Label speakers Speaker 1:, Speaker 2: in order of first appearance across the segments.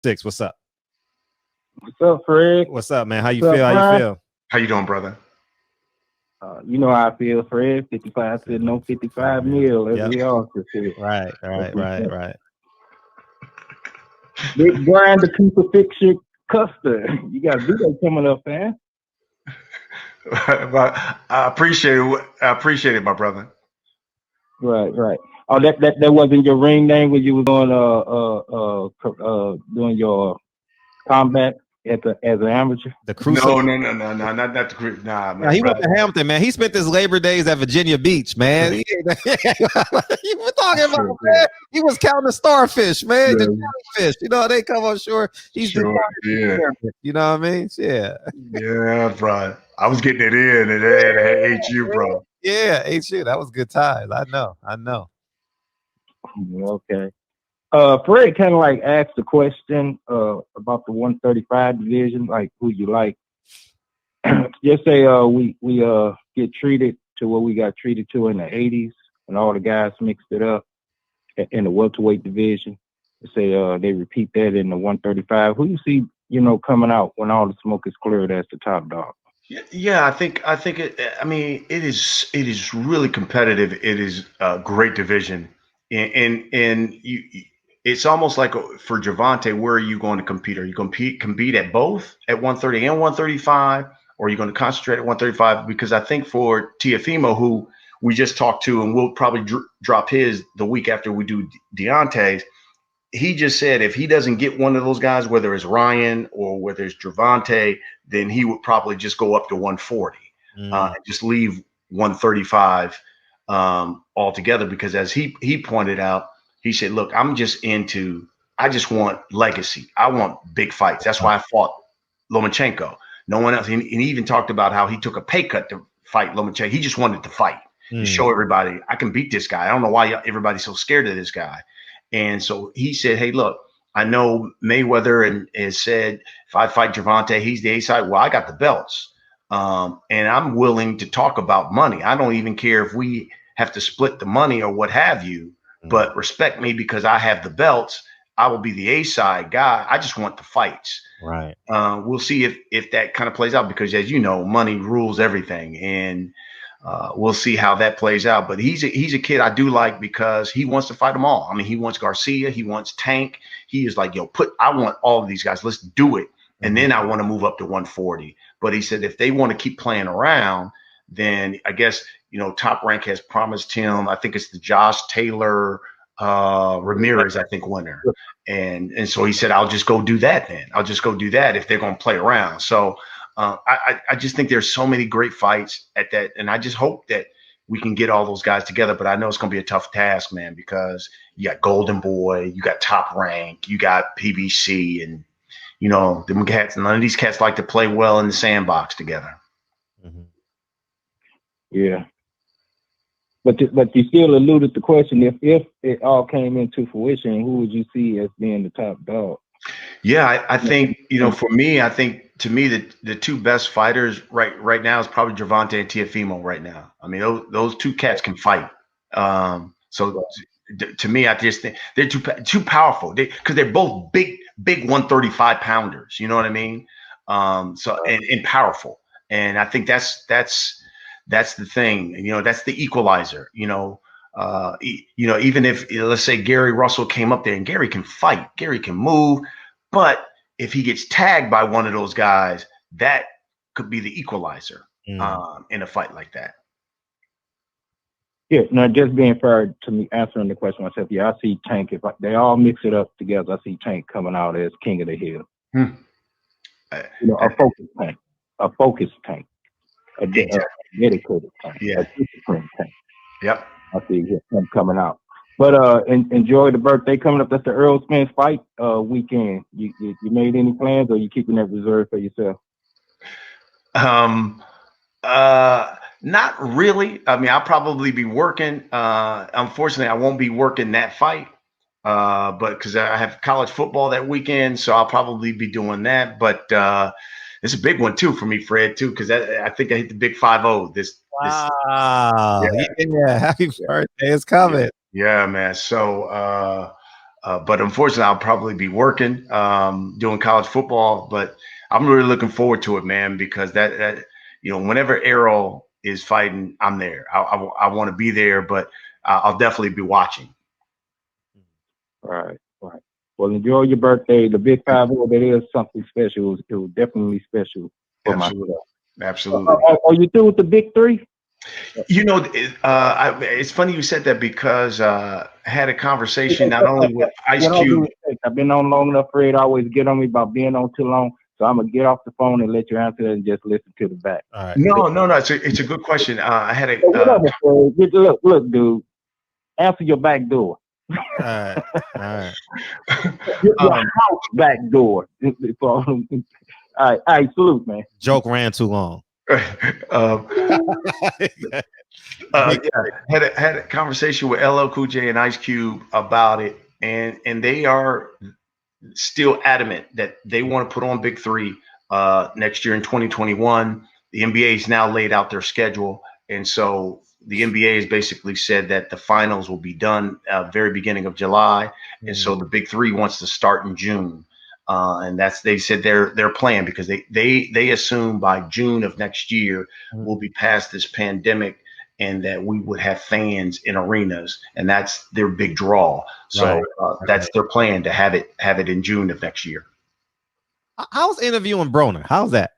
Speaker 1: 6. What's up?
Speaker 2: What's up, Fred?
Speaker 1: What's up, man? How you
Speaker 2: What's
Speaker 1: feel?
Speaker 2: up,
Speaker 1: How you
Speaker 2: Brian?
Speaker 1: feel?
Speaker 3: How you doing, brother?
Speaker 2: You know how I feel, Fred. 55 said no 55 mil, as
Speaker 1: Yep.
Speaker 2: we all should feel.
Speaker 1: Right.
Speaker 2: Big Brian, the crucifixion Custer. You got a video coming up, man.
Speaker 3: I appreciate it. I appreciate it, my brother.
Speaker 2: Right. Oh, that wasn't your ring name when you was doing your combat as an amateur.
Speaker 3: No, not the crucifix. Nah, man.
Speaker 1: He went to Hampton, man. He spent his Labor Days at Virginia Beach, man. You were talking about, man. He was counting the starfish, man. The jellyfish. You know, they come on shore. He's
Speaker 3: yeah.
Speaker 1: You know what I mean? Yeah.
Speaker 3: Yeah, bro. I was getting it in at HU, bro.
Speaker 1: Yeah, HU. That was good times. I know.
Speaker 2: Okay. Fred kind of like asked the question about the 135 division, like who you like. Just say we get treated to what we got treated to in the 80s, and all the guys mixed it up in the welterweight division. Say they repeat that in the 135. Who you see, coming out when all the smoke is cleared as the top dog?
Speaker 3: Yeah, I think it. I mean, it is really competitive. It is a great division, and you. It's almost like for Gervonta, where are you going to compete? Are you going to compete at both at 130 and 135, or are you going to concentrate at 135? Because I think for Teofimo, who we just talked to, and we'll probably drop his the week after we do Deontay's, he just said if he doesn't get one of those guys, whether it's Ryan or whether it's Gervonta, then he would probably just go up to 140 and just leave 135 altogether. Because as he pointed out, he said, look, I just want legacy. I want big fights. That's why I fought Lomachenko. No one else. And he even talked about how he took a pay cut to fight Lomachenko. He just wanted to fight to show everybody, I can beat this guy. I don't know why everybody's so scared of this guy. And so he said, hey, look, I know Mayweather has said if I fight Gervonta, he's the A side. Well, I got the belts. And I'm willing to talk about money. I don't even care if we have to split the money or what have you. But respect me because I have the belts. I will be the A side guy. I just want the fights.
Speaker 1: Right.
Speaker 3: We'll see if that kind of plays out because, as you know, money rules everything, and we'll see how that plays out. But he's a kid I do like because he wants to fight them all. I mean, he wants Garcia, he wants Tank. He is like, I want all of these guys. Let's do it, and then I want to move up to 140. But he said if they want to keep playing around, then I guess. Top Rank has promised him, I think it's the Josh Taylor Ramirez, I think, winner. And so he said, I'll just go do that then. I'll just go do that if they're going to play around. So I just think there's so many great fights at that. And I just hope that we can get all those guys together. But I know it's going to be a tough task, man, because you got Golden Boy, you got Top Rank, you got PBC, and, them cats. None of these cats like to play well in the sandbox together.
Speaker 1: Mm-hmm.
Speaker 2: Yeah. But you still alluded to the question, if it all came into fruition, who would you see as being the top dog?
Speaker 3: Yeah, I think, for me, I think to me the two best fighters right now is probably Gervonta and Teofimo right now. I mean, those two cats can fight. So to me, I just think they're too powerful because they're both big 135 pounders. You know what I mean? So and powerful. And I think that's the thing, that's the equalizer, even if, let's say Gary Russell came up there and Gary can fight, Gary can move, but if he gets tagged by one of those guys, that could be the equalizer in a fight like that.
Speaker 2: Yeah, no, just being fair to me, answering the question myself, yeah, I see Tank. If they all mix it up together, I see Tank coming out as king of the hill. A focused Tank. A dedicated tank.
Speaker 3: Yeah.
Speaker 2: A disciplined tank.
Speaker 3: Yep.
Speaker 2: I see him coming out. But enjoy the birthday coming up. That's the Earl Spence fight weekend. You made any plans, or you keeping that reserved for yourself?
Speaker 3: Not really. I mean, I'll probably be working. Unfortunately, I won't be working that fight. But because I have college football that weekend, so I'll probably be doing that. But it's a big one too for me, Fred, too, because I think I hit the big 5-0.
Speaker 1: Wow. Yeah. Happy birthday. It's coming.
Speaker 3: Yeah, man. So But unfortunately, I'll probably be working, doing college football. But I'm really looking forward to it, man, because that whenever Errol is fighting, I'm there. I want to be there, but I'll definitely be watching.
Speaker 2: Right. Well, enjoy your birthday. The Big 5-0, that is something special. It was definitely special for myself.
Speaker 3: Absolutely.
Speaker 2: Are you through with the Big 3?
Speaker 3: It's funny you said that because I had a conversation not only with Ice Cube.
Speaker 2: I've been on long enough for it. Always get on me about being on too long. So I'm gonna get off the phone and let you answer it and just listen to the back.
Speaker 1: All right.
Speaker 3: No. It's a good question. I had a
Speaker 2: look, dude. Answer your back door.
Speaker 1: All right.
Speaker 2: Your house back door. All right, salute, man.
Speaker 1: Joke ran too long.
Speaker 3: Had a conversation with LL Cool J and Ice Cube about it, and they are still adamant that they want to put on Big 3 next year in 2021. The NBA has now laid out their schedule, and so the NBA has basically said that the finals will be done very beginning of July, and so the Big 3 wants to start in June. And they said their plan, because they assume by June of next year we'll be past this pandemic and that we would have fans in arenas, and that's their big draw. So that's their plan, to have it in June of next year.
Speaker 1: How's interviewing Broner? How's that?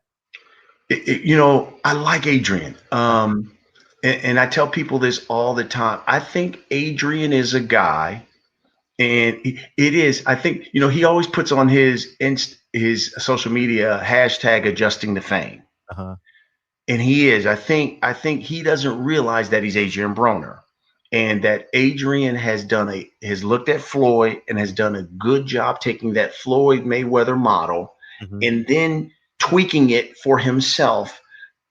Speaker 3: I like Adrian. And I tell people this all the time. I think Adrian is a guy. And it is, I think, he always puts on his social media hashtag adjusting to fame. And he is, I think he doesn't realize that he's Adrian Broner, and that Adrian has looked at Floyd and has done a good job taking that Floyd Mayweather model and then tweaking it for himself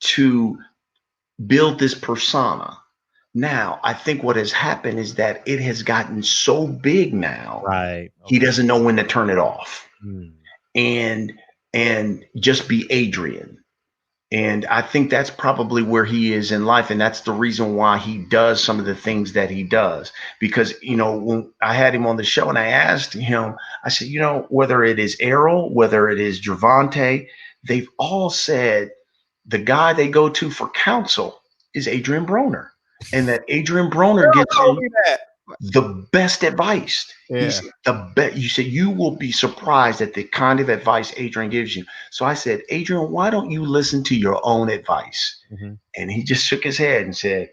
Speaker 3: to build this persona. Now, I think what has happened is that it has gotten so big now, he doesn't know when to turn it off and just be Adrian. And I think that's probably where he is in life. And that's the reason why he does some of the things that he does. Because, when I had him on the show and I asked him, I said, whether it is Errol, whether it is Gervonta, they've all said the guy they go to for counsel is Adrian Broner. And that Adrian Broner gives him the best advice. He's the best. You said you will be surprised at the kind of advice Adrian gives you. So I said, Adrian, why don't you listen to your own advice? And he just shook his head and said,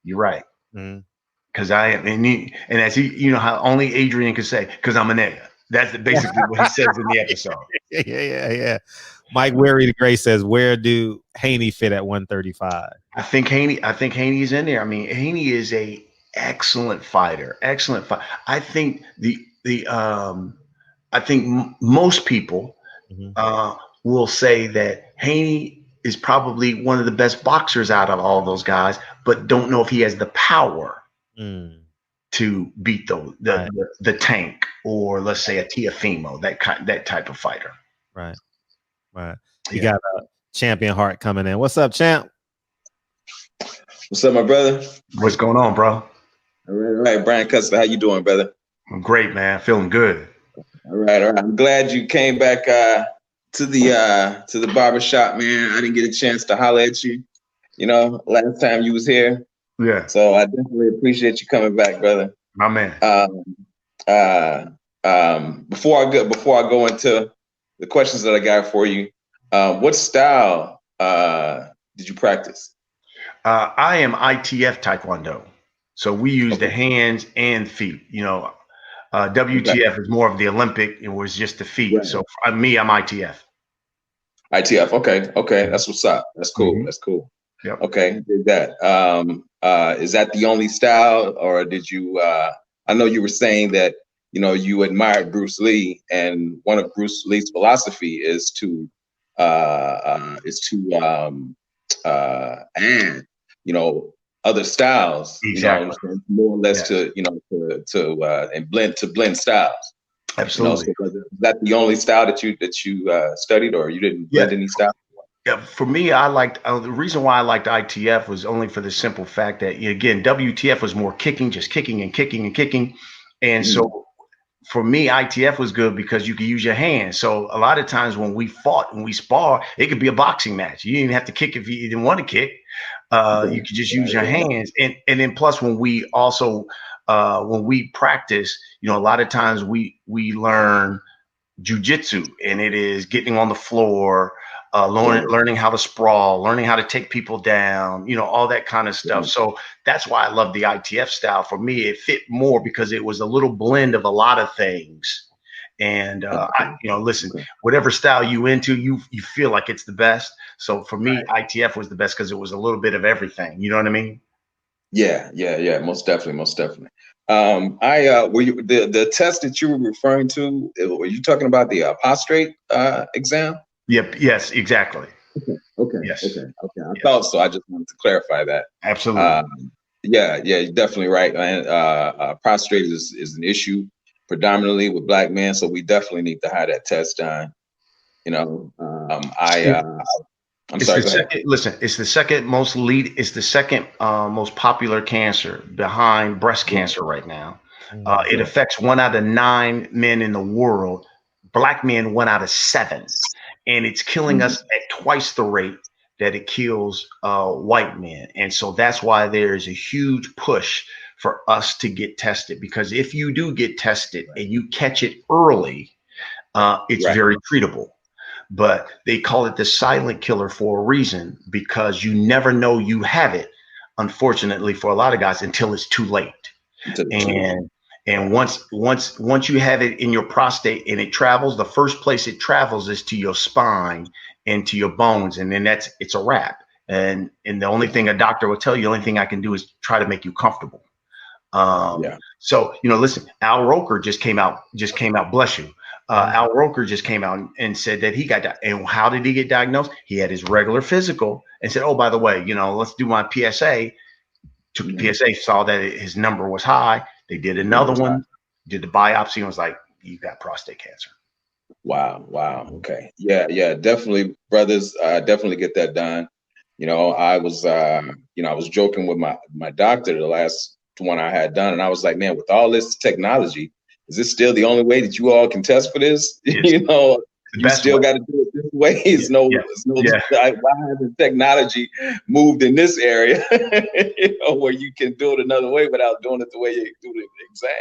Speaker 3: "You're right." Because I am, and as he, how only Adrian could say, "Because I'm a nigga." That's basically what he says in the episode.
Speaker 1: Yeah. Mike Weary the Great says, where do Haney fit at 135?
Speaker 3: I think Haney's in there. I mean, Haney is a excellent fighter. I think I think most people will say that Haney is probably one of the best boxers out of all those guys, but don't know if he has the power to beat the Tank, or let's say a Teofimo, that type of fighter.
Speaker 1: Right. You got a Champion Heart coming in. What's up, champ?
Speaker 4: What's up, my brother?
Speaker 3: What's going on, bro?
Speaker 4: All right, Brian Custer, how you doing, brother?
Speaker 3: I'm great, man. Feeling good.
Speaker 4: All right. I'm glad you came back to the barbershop, man. I didn't get a chance to holler at you, last time you was here.
Speaker 3: Yeah.
Speaker 4: So I definitely appreciate you coming back, brother.
Speaker 3: My man.
Speaker 4: Before I go into the questions that I got for you, what style did you practice?
Speaker 3: I am ITF Taekwondo. So we use the hands and feet. WTF is more of the Olympic. It was just the feet. Right. So I'm ITF.
Speaker 4: ITF. Okay. That's what's up. That's cool. That's cool.
Speaker 3: Yep.
Speaker 4: Okay. Did that. Is that the only style, or did you? I know you were saying that you admired Bruce Lee, and one of Bruce Lee's philosophy is to add other styles,
Speaker 3: exactly.
Speaker 4: More or less and blend styles.
Speaker 3: Absolutely.
Speaker 4: So is that the only style that you studied, or you didn't blend any style?
Speaker 3: Yeah, for me, I liked the reason why I liked ITF was only for the simple fact that again, WTF was more kicking, just kicking and kicking and kicking, and so for me, ITF was good because you could use your hands. So a lot of times when we spar, it could be a boxing match. You didn't even have to kick if you didn't want to kick. You could just use your hands. And then plus when we also when we practice, you know, a lot of times we learn jujitsu, and it is getting on the floor, learning how to sprawl, learning how to take people down, you know, all that kind of stuff. So that's why I love the ITF style. For me, it fit more because it was a little blend of a lot of things. And you know, listen, whatever style you into, you feel like it's the best. So for me, ITF was the best because it was a little bit of everything. You know what I mean?
Speaker 4: Yeah, most definitely, most definitely. Were you the test that you were referring to? Were you talking about the prostrate exam?
Speaker 3: Yep. Yes. Exactly.
Speaker 4: Okay.
Speaker 3: Yes.
Speaker 4: Okay. I thought so. I just wanted to clarify that.
Speaker 3: Absolutely.
Speaker 4: Yeah, you're definitely right. And prostrate is an issue predominantly with Black men, so we definitely need to have that test done. You know, I'm
Speaker 3: It's
Speaker 4: sorry.
Speaker 3: the second. Listen, it's the second most It's the second most popular cancer behind breast cancer right now. It affects 1 out of 9 men in the world. Black men 1 out of 7, and it's killing us at twice the rate that it kills white men. And so that's why there's a huge push for us to get tested, because if you do get tested and you catch it early, it's very treatable. But they call it the silent killer for a reason, because you never know you have it, unfortunately, for a lot of guys, until it's too late. And once you have it in your prostate and it travels, the first place it travels is to your spine and to your bones, and then it's a wrap. And the only thing a doctor will tell you, the only thing I can do is try to make you comfortable. So, you know, listen, Al Roker just came out, bless you. Al Roker just came out and said that he got, and how did he get diagnosed? He had his regular physical and said, oh, by the way, you know, let's do my PSA. Took the PSA, saw that his number was high. They did another one, did the biopsy, and was like, you got prostate cancer.
Speaker 4: Wow. Okay. Yeah, definitely, brothers, definitely get that done. You know, I was joking with my doctor the last one I had done, and I was like, man, with all this technology, is this still the only way that you all can test for this? You know, you still got to do it this way. Why hasn't technology moved in this area? You know, where you can do it another way without doing it the way you do the exam.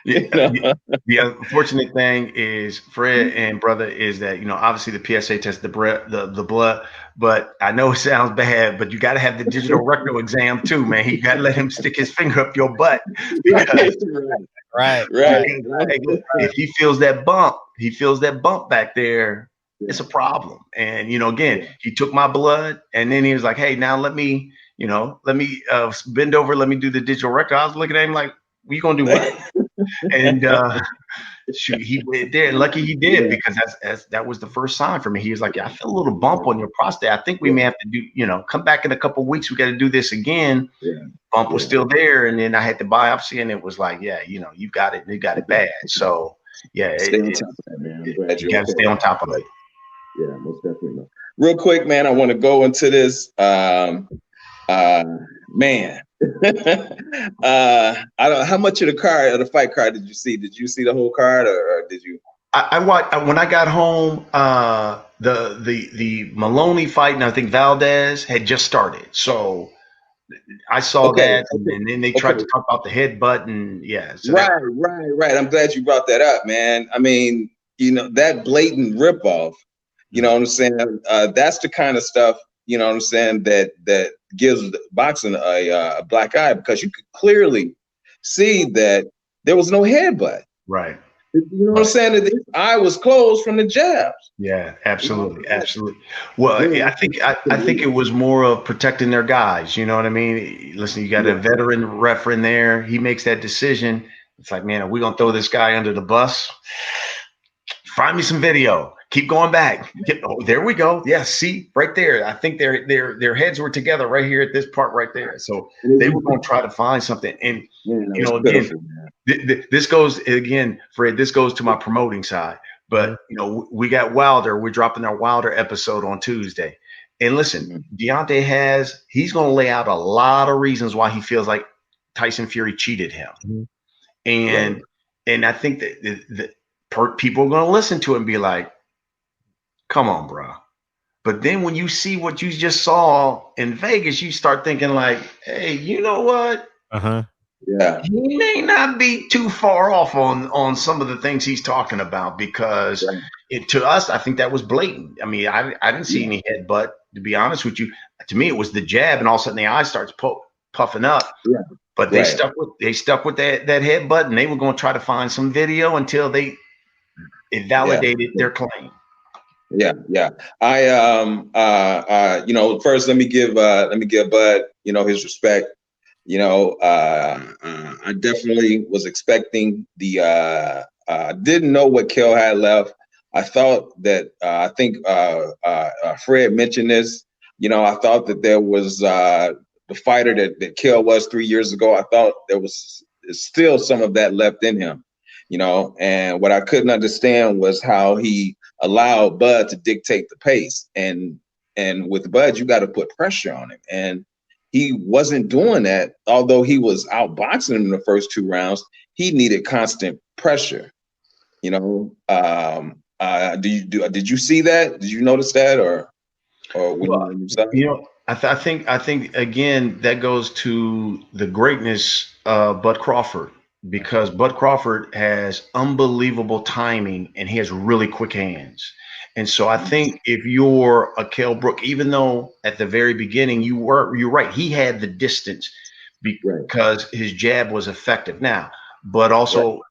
Speaker 4: You know?
Speaker 3: The unfortunate thing is, Fred and brother, is that, you know, obviously the PSA test the blood, but I know it sounds bad, but you got to have the digital rectal exam too, man. You got to let him stick his finger up your butt, because
Speaker 1: right.
Speaker 3: If he feels that bump back there, it's a problem. And, you know, again, he took my blood, and then he was like, hey, now let me bend over, let me do the digital rectal. I was looking at him like, you gonna do what? And shoot, he went there, and lucky he did, because that was the first sign for me. He was like, yeah, I feel a little bump on your prostate. I think we may have to do, you know, come back in a couple of weeks. We got to do this again. Bump was still there, and then I had the biopsy, and it was like, yeah, you know, you got it bad. So yeah,
Speaker 4: stay on top of that, man. I'm glad
Speaker 3: you got to stay on top of it.
Speaker 4: Yeah, most definitely. Real quick, man, I want to go into this. Man, I don't. How much of the fight card did you see? Did you see the whole card, or did you?
Speaker 3: I watched when I got home. The Maloney fight, and I think Valdez had just started, so I saw that, and then they tried to talk about the headbutt, and so
Speaker 4: right. I'm glad you brought that up, man. I mean, you know, that blatant ripoff. You know what I'm saying? That's the kind of stuff, you know what I'm saying, that gives boxing a black eye, because you could clearly see that there was no headbutt.
Speaker 3: Right.
Speaker 4: You know what I'm saying? That his eye was closed from the jabs.
Speaker 3: Yeah, absolutely, absolutely. Well, I think it was more of protecting their guys. You know what I mean? Listen, you got a veteran ref in there. He makes that decision. It's like, man, are we gonna throw this guy under the bus? Find me some video. Keep going back. There we go. Yeah, see right there. I think their heads were together right here at this part right there. So they were going to try to find something. And you know, again, this goes again, Fred. This goes to my promoting side. But you know, we got Wilder. We're dropping our Wilder episode on Tuesday. And listen, Deontay he's going to lay out a lot of reasons why he feels like Tyson Fury cheated him. And And I think that people are going to listen to it and be like, come on, bro. But then when you see what you just saw in Vegas, you start thinking like, hey, you know what?
Speaker 4: Yeah.
Speaker 3: He may not be too far off on some of the things he's talking about, because to us, I think that was blatant. I mean, I didn't see any headbutt, to be honest with you. To me, it was the jab, and all of a sudden the eye starts puffing up.
Speaker 4: Yeah.
Speaker 3: But they stuck with that headbutt, and they were going to try to find some video until it validated their claim.
Speaker 4: Yeah. I first let me give Bud, his respect. I definitely was expecting didn't know what Kel had left. I thought that I think Fred mentioned this. I thought that there was the fighter that Kel was 3 years ago. I thought there was still some of that left in him. And what I couldn't understand was how he allowed Bud to dictate the pace. And with Bud, you got to put pressure on him. And he wasn't doing that. Although he was outboxing him in the first 2 rounds, he needed constant pressure. Did you see that? Did you notice that, or
Speaker 3: I think again that goes to the greatness of Bud Crawford, because Bud Crawford has unbelievable timing and he has really quick hands. And so I think if you're a Kell Brook, even though at the very beginning you're right, he had the distance because his jab was effective. Now, but also,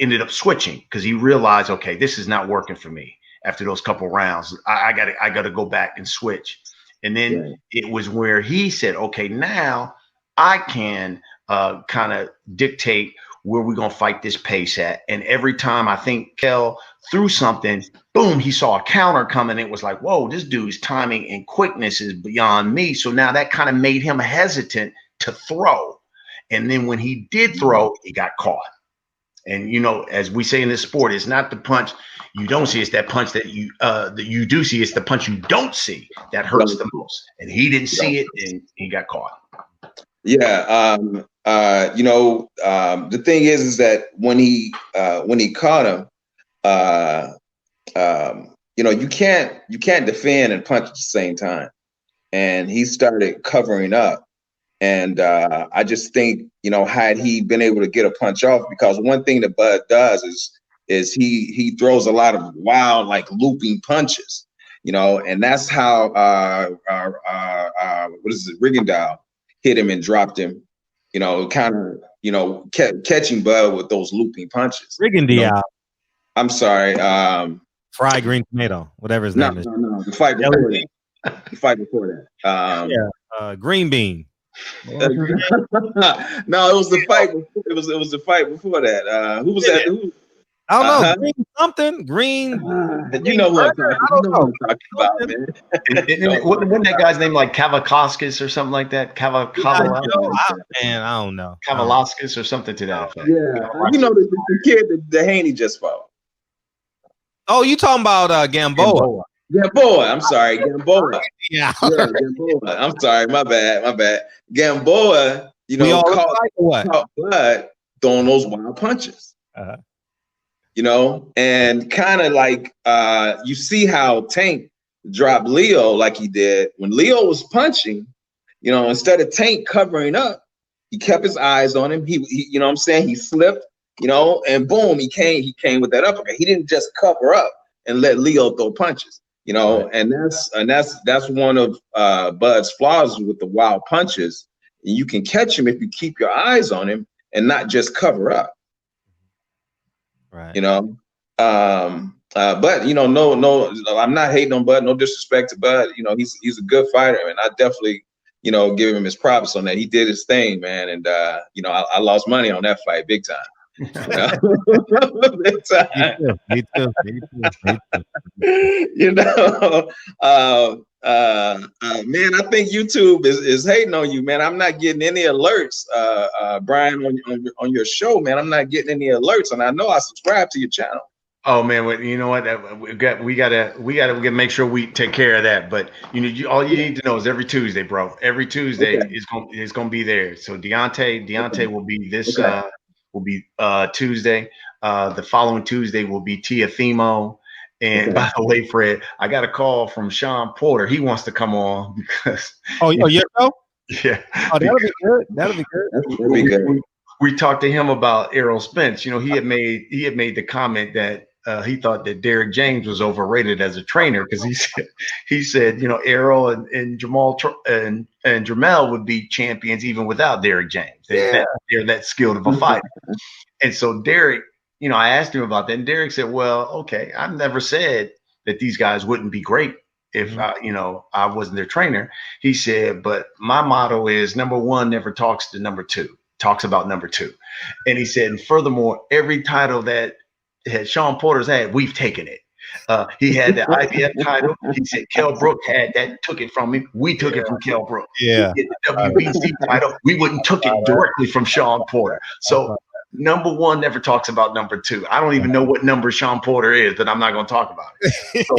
Speaker 3: ended up switching because he realized, okay, this is not working for me after those couple rounds. I got to go back and switch. And then it was where he said, okay, now I can kind of dictate where we're going to fight this pace at. And every time I think Kell threw something, boom, he saw a counter coming. It was like, whoa, this dude's timing and quickness is beyond me. So now that kind of made him hesitant to throw. And then when he did throw, he got caught. And, as we say in this sport, it's not the punch you don't see, it's that punch that you do see. It's the punch you don't see that hurts the most. And he didn't see it, and he got caught.
Speaker 4: Yeah. The thing is that when he caught him, you can't defend and punch at the same time. And he started covering up. And I just think, had he been able to get a punch off, because one thing that Bud does is he throws a lot of wild, like looping punches, and that's how Rigondeaux hit him and dropped him, kind of, catching Bud with those looping punches.
Speaker 5: Rigondeaux.
Speaker 4: I'm sorry.
Speaker 5: Fried green tomato, whatever his name is.
Speaker 4: No, the fight before that. The fight before that.
Speaker 5: Green bean.
Speaker 4: No, it was the fight. It was the fight before that. Who was that?
Speaker 5: I don't know. Green something. Green.
Speaker 4: You know what I'm talking about, man.
Speaker 3: Wasn't that guy's name like Kavakakis or something like that?
Speaker 5: Man, I don't know.
Speaker 3: Kavalaskis or something to that effect.
Speaker 4: Yeah, the kid that Haney just fought.
Speaker 5: Oh, you talking about Gamboa?
Speaker 4: Gamboa. I'm sorry, Gamboa.
Speaker 5: Yeah,
Speaker 4: Gamboa. I'm sorry, my bad. Gamboa, caught Bud throwing those wild punches. And kind of like you see how Tank dropped Leo like he did when Leo was punching. Instead of Tank covering up, he kept his eyes on him. He he slipped. And boom, he came with that uppercut. He didn't just cover up and let Leo throw punches. And that's one of Bud's flaws with the wild punches. You can catch him if you keep your eyes on him and not just cover up.
Speaker 5: Right.
Speaker 4: But no, I'm not hating on Bud. No disrespect to Bud. He's a good fighter, and I definitely, give him his props on that. He did his thing, man, and I lost money on that fight big time. Big time.
Speaker 5: Me too.
Speaker 4: Man, I think YouTube is hating on you, man. I'm not getting any alerts, Brian, on your show, man. I'm not getting any alerts, and I know I subscribe to your channel.
Speaker 3: Oh man, you know what? We gotta make sure we take care of that. But all you need to know is every Tuesday, bro. Every Tuesday is gonna be there. So Deontay will be this will be Tuesday. The following Tuesday will be Tiafimo. And by the way, Fred, I got a call from Sean Porter. He wants to come on because
Speaker 1: yeah, bro.
Speaker 3: Yeah.
Speaker 1: Oh, that'll be good. That'll be good.
Speaker 4: That'll be good.
Speaker 3: We talked to him about Errol Spence. You know, he had made the comment that he thought that Derrick James was overrated as a trainer because he said, you know, Errol and Jamel would be champions even without Derrick James. They're that skilled of a fighter. And so Derrick, you know, I asked him about that, and Derrick said, "Well, okay, I've never said that these guys wouldn't be great if I wasn't their trainer." He said, "But my motto is number one never talks to number two, talks about number two." And he said, and furthermore, every title that Sean Porter's had, we've taken it. He had the IBF title. He said Kell Brook had that, took it from him. We took it from Kell Brook.
Speaker 1: Yeah.
Speaker 3: He had the WBC title. We wouldn't took it directly from Sean Porter. So number one never talks about number two. I don't even know what number Sean Porter is, but I'm not going to talk about it. So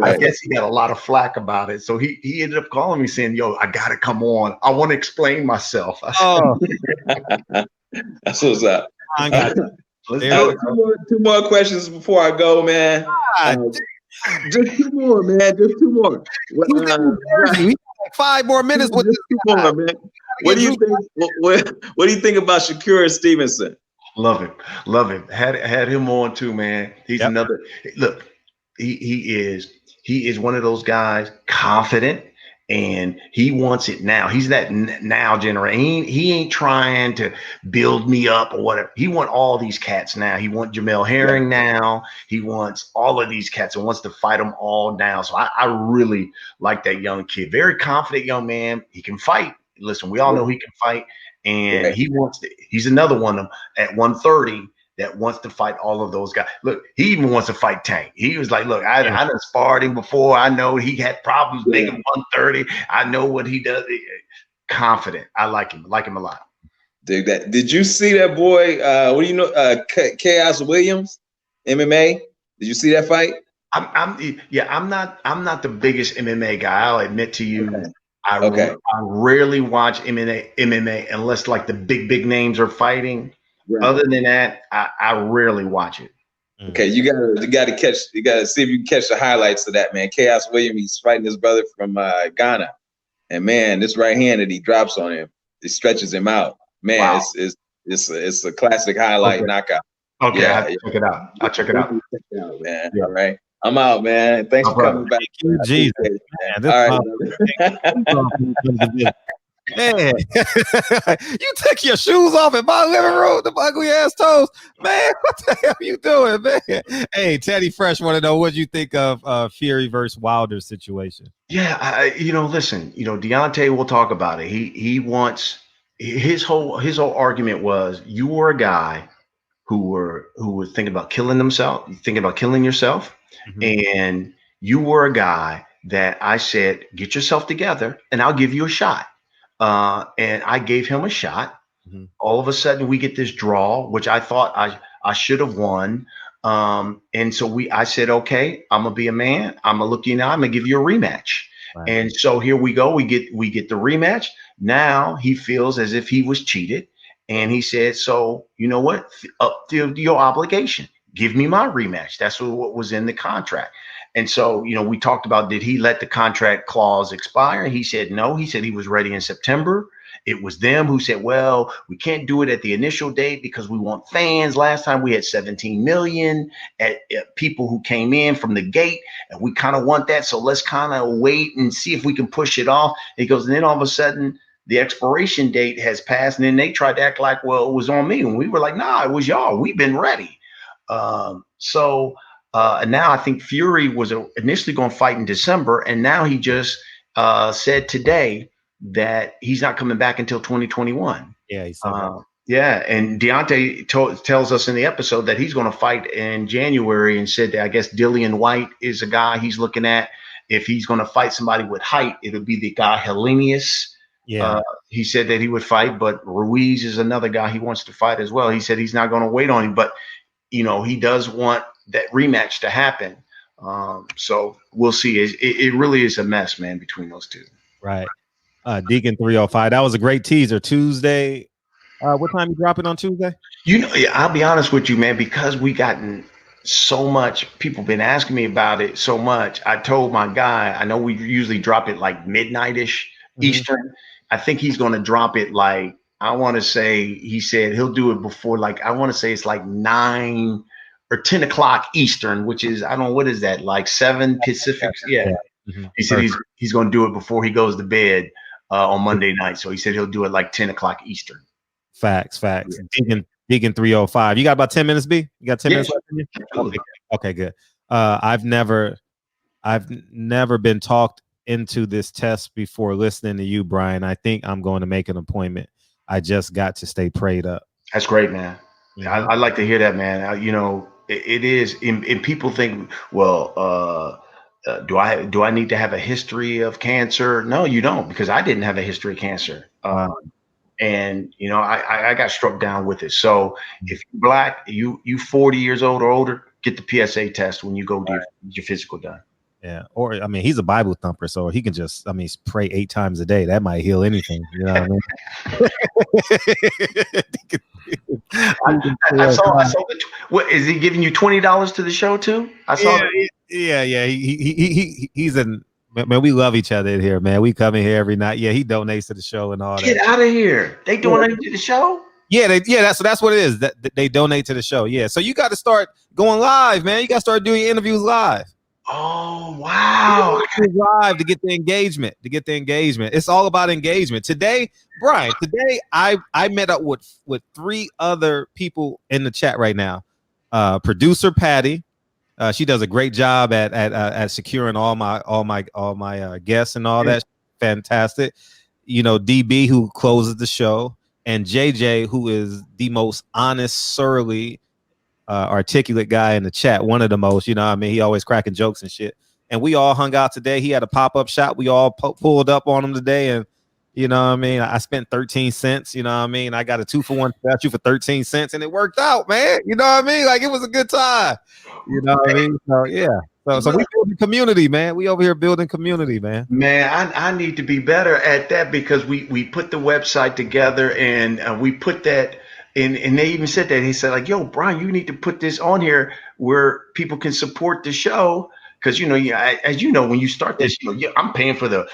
Speaker 3: I guess he got a lot of flack about it. So he ended up calling me saying, "Yo, I got to come on. I want to explain myself." I said,
Speaker 4: That's what's up.
Speaker 1: I got it.
Speaker 3: Let's do it.
Speaker 4: Two more questions before I go, man. Just two more, man. Just two more.
Speaker 1: We got like 5 more minutes with this
Speaker 4: guy. Man. What do you think? What do you think about Shakira Stevenson?
Speaker 3: Love him. Had him on too, man. He's another. Look, he is one of those guys, confident, and he wants it now. He's that now generation. He ain't trying to build me up or whatever. He want all these cats now. He want Jamel Herring now. He wants all of these cats and wants to fight them all now. So I really like that young kid. Very confident young man. He can fight. Listen, we all know he can fight, and he wants to. He's another one of them at 130 that wants to fight all of those guys. Look, he even wants to fight Tank. He was like, "Look, I done sparred him before. I know he had problems making 130. I know what he does." Confident. I like him. Like him a lot.
Speaker 4: Dig that. Did you see that boy? What do you know? Chaos Williams, MMA. Did you see that fight?
Speaker 3: I'm not the biggest MMA guy. I'll admit to you. Okay. I rarely watch MMA unless like the big names are fighting. Right. Other than that, I rarely watch it.
Speaker 4: Okay, you gotta see if you can catch the highlights of that, man. Chaos Williams, he's fighting his brother from Ghana, and man, this right hand that he drops on him, it stretches him out. Man, wow. it's a classic highlight knockout.
Speaker 3: Okay, yeah, I'll check it out.
Speaker 4: Man. Yeah. All right. I'm out, man. Thanks for coming back.
Speaker 1: Jesus. Man, all right. Man, you took your shoes off in my living room, the ugly ass toes. Man, what the hell you doing, man? Hey, Teddy Fresh want to know what you think of Fury versus Wilder situation.
Speaker 3: Yeah, listen, Deontay will talk about it. He wants his whole argument was you were a guy who was thinking about killing himself, thinking about killing yourself. And you were a guy that I said, get yourself together and I'll give you a shot. And I gave him a shot. All of a sudden we get this draw, which I thought I should have won. And so I said, okay, I'm going to be a man. I'm going to look you now. I'm going to give you a rematch. Right. And so here we go. We get the rematch. Now he feels as if he was cheated. And he said, so you know what? Up to your obligation. Give me my rematch. That's what was in the contract. And so, we talked about, did he let the contract clause expire? He said, no. He said he was ready in September. It was them who said, well, we can't do it at the initial date because we want fans. Last time we had 17 million at people who came in from the gate, and we kind of want that. So let's kind of wait and see if we can push it off. He goes, and then all of a sudden the expiration date has passed. And then they tried to act like, well, it was on me. And we were like, nah, it was y'all. We've been ready. And now I think Fury was initially going to fight in December, and now he just said today that he's not coming back until 2021.
Speaker 1: Yeah, he said that.
Speaker 3: Yeah, and Deontay tells us in the episode that he's going to fight in January, and said that I guess Dillian White is a guy he's looking at. If he's going to fight somebody with height, it would be the guy Helenius. Yeah, he said that he would fight, but Ruiz is another guy he wants to fight as well. He said he's not going to wait on him, but he does want that rematch to happen. So we'll see. It really is a mess, man, between those two.
Speaker 1: Right. Deacon 305. That was a great teaser. Tuesday, What time you dropping on Tuesday?
Speaker 3: I'll be honest with you, man, because we gotten so much, people been asking me about it so much. I told my guy, I know we usually drop it like midnight-ish Eastern. I think he's going to drop it like, I want to say, he said he'll do it before, like, I want to say it's like 9 or 10 o'clock Eastern, which is, I don't know, what is that, like 7 Pacific? Yeah. He said he's going to do it before he goes to bed on Monday night. So he said he'll do it like 10 o'clock Eastern.
Speaker 1: Facts. Deacon 305. You got about 10 minutes, B? You got 10 minutes left in you? Okay, good. I've never been talked into this test before listening to you, Brian. I think I'm going to make an appointment. I just got to stay prayed up.
Speaker 3: That's great, man. I like to hear that, man. It is, and people think, well, do I need to have a history of cancer? No, you don't, because I didn't have a history of cancer. And I got struck down with it. So if you're Black, you 40 years old or older, get the PSA test when you go get your physical done.
Speaker 1: Yeah. Or, I mean, he's a Bible thumper, so he can just, pray 8 times a day. That might heal anything. You know what I mean?
Speaker 3: I saw what is he giving you $20 to the show too? I saw that.
Speaker 1: Yeah. He's an, man, we love each other in here, man. We come in here every night. Yeah, he donates to the show and all that.
Speaker 3: Get out of here. They donate to the show?
Speaker 1: Yeah, that's what it is. That they donate to the show. Yeah. So you got to start going live, man. You got to start doing interviews live.
Speaker 3: Oh, wow.
Speaker 1: Live to get the engagement. It's all about engagement. Today, Brian, I met up with 3 other people in the chat right now. Producer Patty. She does a great job at securing all my guests and all that. Fantastic. DB, who closes the show, and JJ, who is the most honest, surly, articulate guy in the chat. One of the most, he always cracking jokes and shit. And we all hung out today. He had a pop-up shop. We all pulled up on him today, and I spent 13 cents. I got a 2-for-1 statue for 13 cents, and it worked out, man. Like, it was a good time. So yeah. So we building community, man. We over here building community, man.
Speaker 3: Man, I need to be better at that, because we put the website together, and we put that in, and they even said that. He said, like, yo, Brian, you need to put this on here where people can support the show. Because, as you know, when you start this, I'm paying for the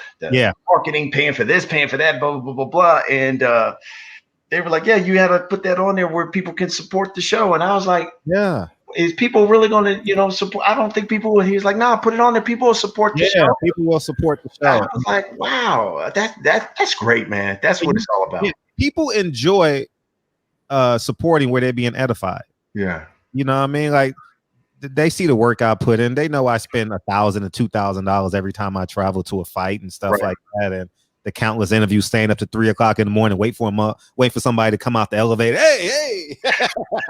Speaker 3: marketing, paying for this, paying for that, blah, blah, blah, blah, blah. And they were like, yeah, you had to put that on there where people can support the show. And I was like, yeah, is people really going to, support? I don't think people will. He was like, nah, put it on there. People will support the show.
Speaker 1: People will support the show.
Speaker 3: I was like, wow, that's great, man. That's what it's all about.
Speaker 1: Yeah. People enjoy supporting where they're being edified.
Speaker 3: Yeah.
Speaker 1: You know what I mean? Like, they see the work I put in. They know I spend $1,000 to $2,000 every time I travel to a fight and stuff like that. And the countless interviews, staying up to 3 o'clock in the morning, wait for somebody to come out the elevator. Hey, so what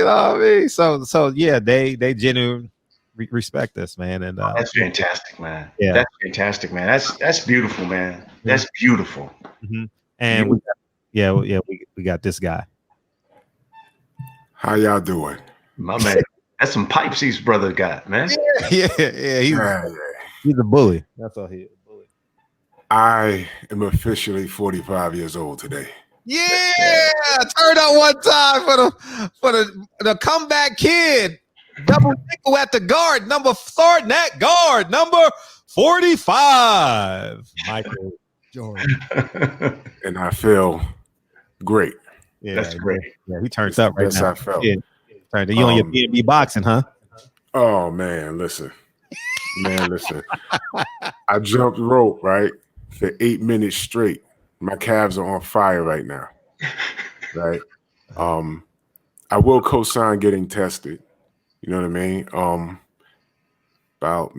Speaker 1: I mean? So yeah, they genuinely respect this, man. And
Speaker 3: that's fantastic, man.
Speaker 1: Yeah,
Speaker 3: that's fantastic, man. That's beautiful, man. That's beautiful.
Speaker 1: Mm-hmm. And we got this guy.
Speaker 6: How y'all doing?
Speaker 3: My man, that's some pipes his brother got, man.
Speaker 1: Yeah. He's a bully. That's all he is. Bully.
Speaker 6: I am officially 45 years old today.
Speaker 1: Yeah, turn out one time for the comeback kid. Double nickel at the guard, starting at guard, number 45, Michael Jordan.
Speaker 6: And I feel great.
Speaker 1: Yeah,
Speaker 3: that's great.
Speaker 1: Yeah, he turns up right now.
Speaker 6: Yes, I felt.
Speaker 1: Yeah. You on your B&B boxing, huh?
Speaker 6: Oh man, listen. I jumped rope, right, for 8 minutes straight. My calves are on fire right now. Right. I will co-sign getting tested. You know what I mean? About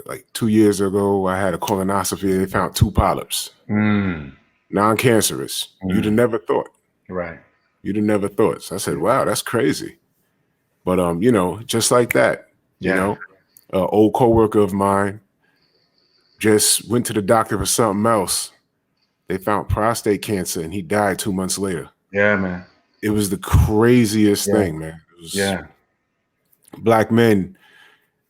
Speaker 6: like 2 years ago, I had a colonoscopy. They found 2 polyps. Non-cancerous. You'd have never thought.
Speaker 3: Right.
Speaker 6: You'd have never thought. So I said, wow, that's crazy. But, just like that, an old coworker of mine just went to the doctor for something else. They found prostate cancer, and he died 2 months later.
Speaker 3: Yeah, man.
Speaker 6: It was the craziest thing, man. Black men,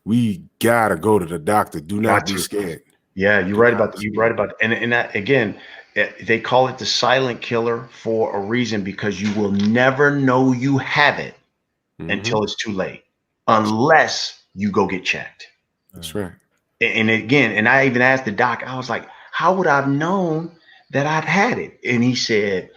Speaker 6: we gotta go to the doctor. Do not be scared.
Speaker 3: Yeah, you're right about that. You're right about that. And that, again, they call it the silent killer for a reason, because you will never know you have it until it's too late, unless you go get checked.
Speaker 6: That's right.
Speaker 3: And again, and I even asked the doc, I was like, how would I have known that I've had it? And he said,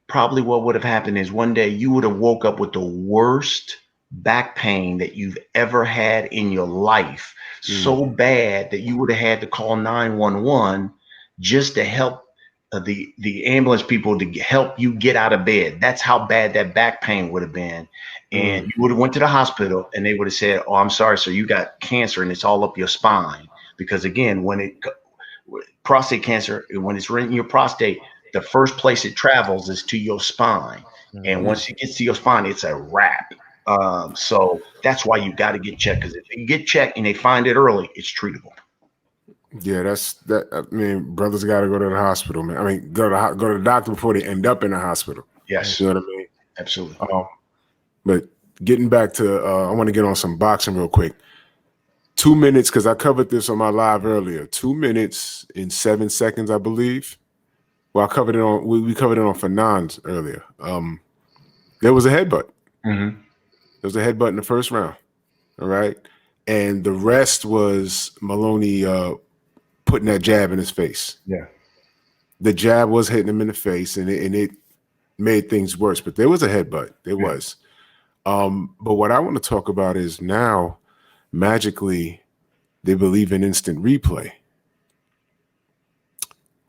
Speaker 3: probably what would have happened is one day you would have woke up with the worst back pain that you've ever had in your life, so bad that you would have had to call 911 just to help the ambulance people to help you get out of bed. That's how bad that back pain would have been. And you would have went to the hospital and they would have said, oh, I'm sorry, sir, you got cancer and it's all up your spine. Because again, prostate cancer, when it's in your prostate, the first place it travels is to your spine. And once it gets to your spine, it's a wrap. So that's why you got to get checked, because if you get checked and they find it early, it's treatable.
Speaker 6: Yeah, that's that. I mean, brothers got to go to the hospital, man. I mean, go to the doctor before they end up in the hospital.
Speaker 3: Yes,
Speaker 6: you know what I mean.
Speaker 3: Absolutely.
Speaker 6: But getting back to, I want to get on some boxing real quick. 2 minutes, because I covered this on my live earlier. 2 minutes and 7 seconds, I believe. Well, I covered it on. We covered it on Fanon's earlier. There was a headbutt. There was a headbutt in the first round. All right, and the rest was Maloney putting that jab in his face.
Speaker 3: Yeah,
Speaker 6: the jab was hitting him in the face, and it made things worse. But there was a headbutt. There was. But what I want to talk about is now, magically, they believe in instant replay.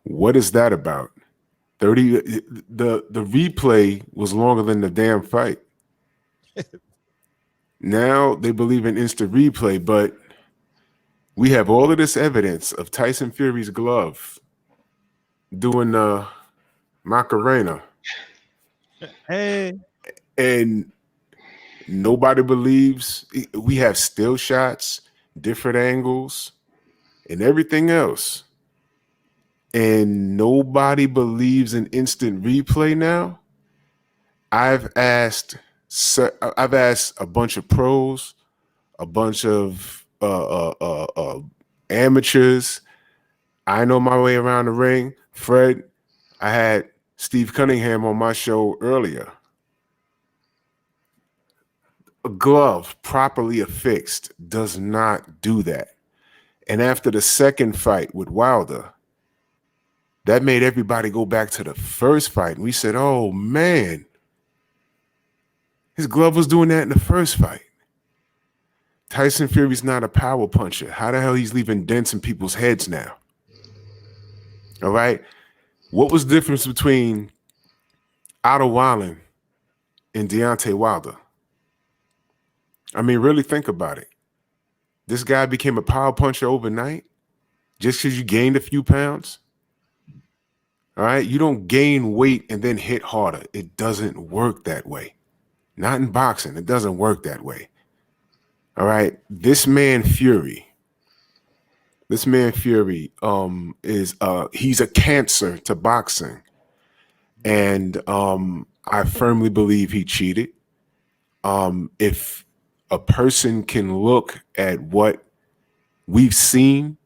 Speaker 6: What is that about? The replay was longer than the damn fight. Now they believe in instant replay, but we have all of this evidence of Tyson Fury's glove doing the Macarena.
Speaker 1: Hey.
Speaker 6: And nobody believes. We have still shots, different angles, and everything else. And nobody believes in instant replay now. I've asked a bunch of pros, a bunch of amateurs. I know my way around the ring. Fred, I had Steve Cunningham on my show earlier. A glove properly affixed does not do that. And after the second fight with Wilder, that made everybody go back to the first fight. And we said, oh, man, his glove was doing that in the first fight. Tyson Fury's not a power puncher. How the hell he's leaving dents in people's heads now? All right. What was the difference between Otto Wallen and Deontay Wilder? I mean, really think about it. This guy became a power puncher overnight just because you gained a few pounds. All right. You don't gain weight and then hit harder. It doesn't work that way. Not in boxing. It doesn't work that way. All right. This man Fury is he's a cancer to boxing. And I firmly believe he cheated. If a person can look at what we've seen,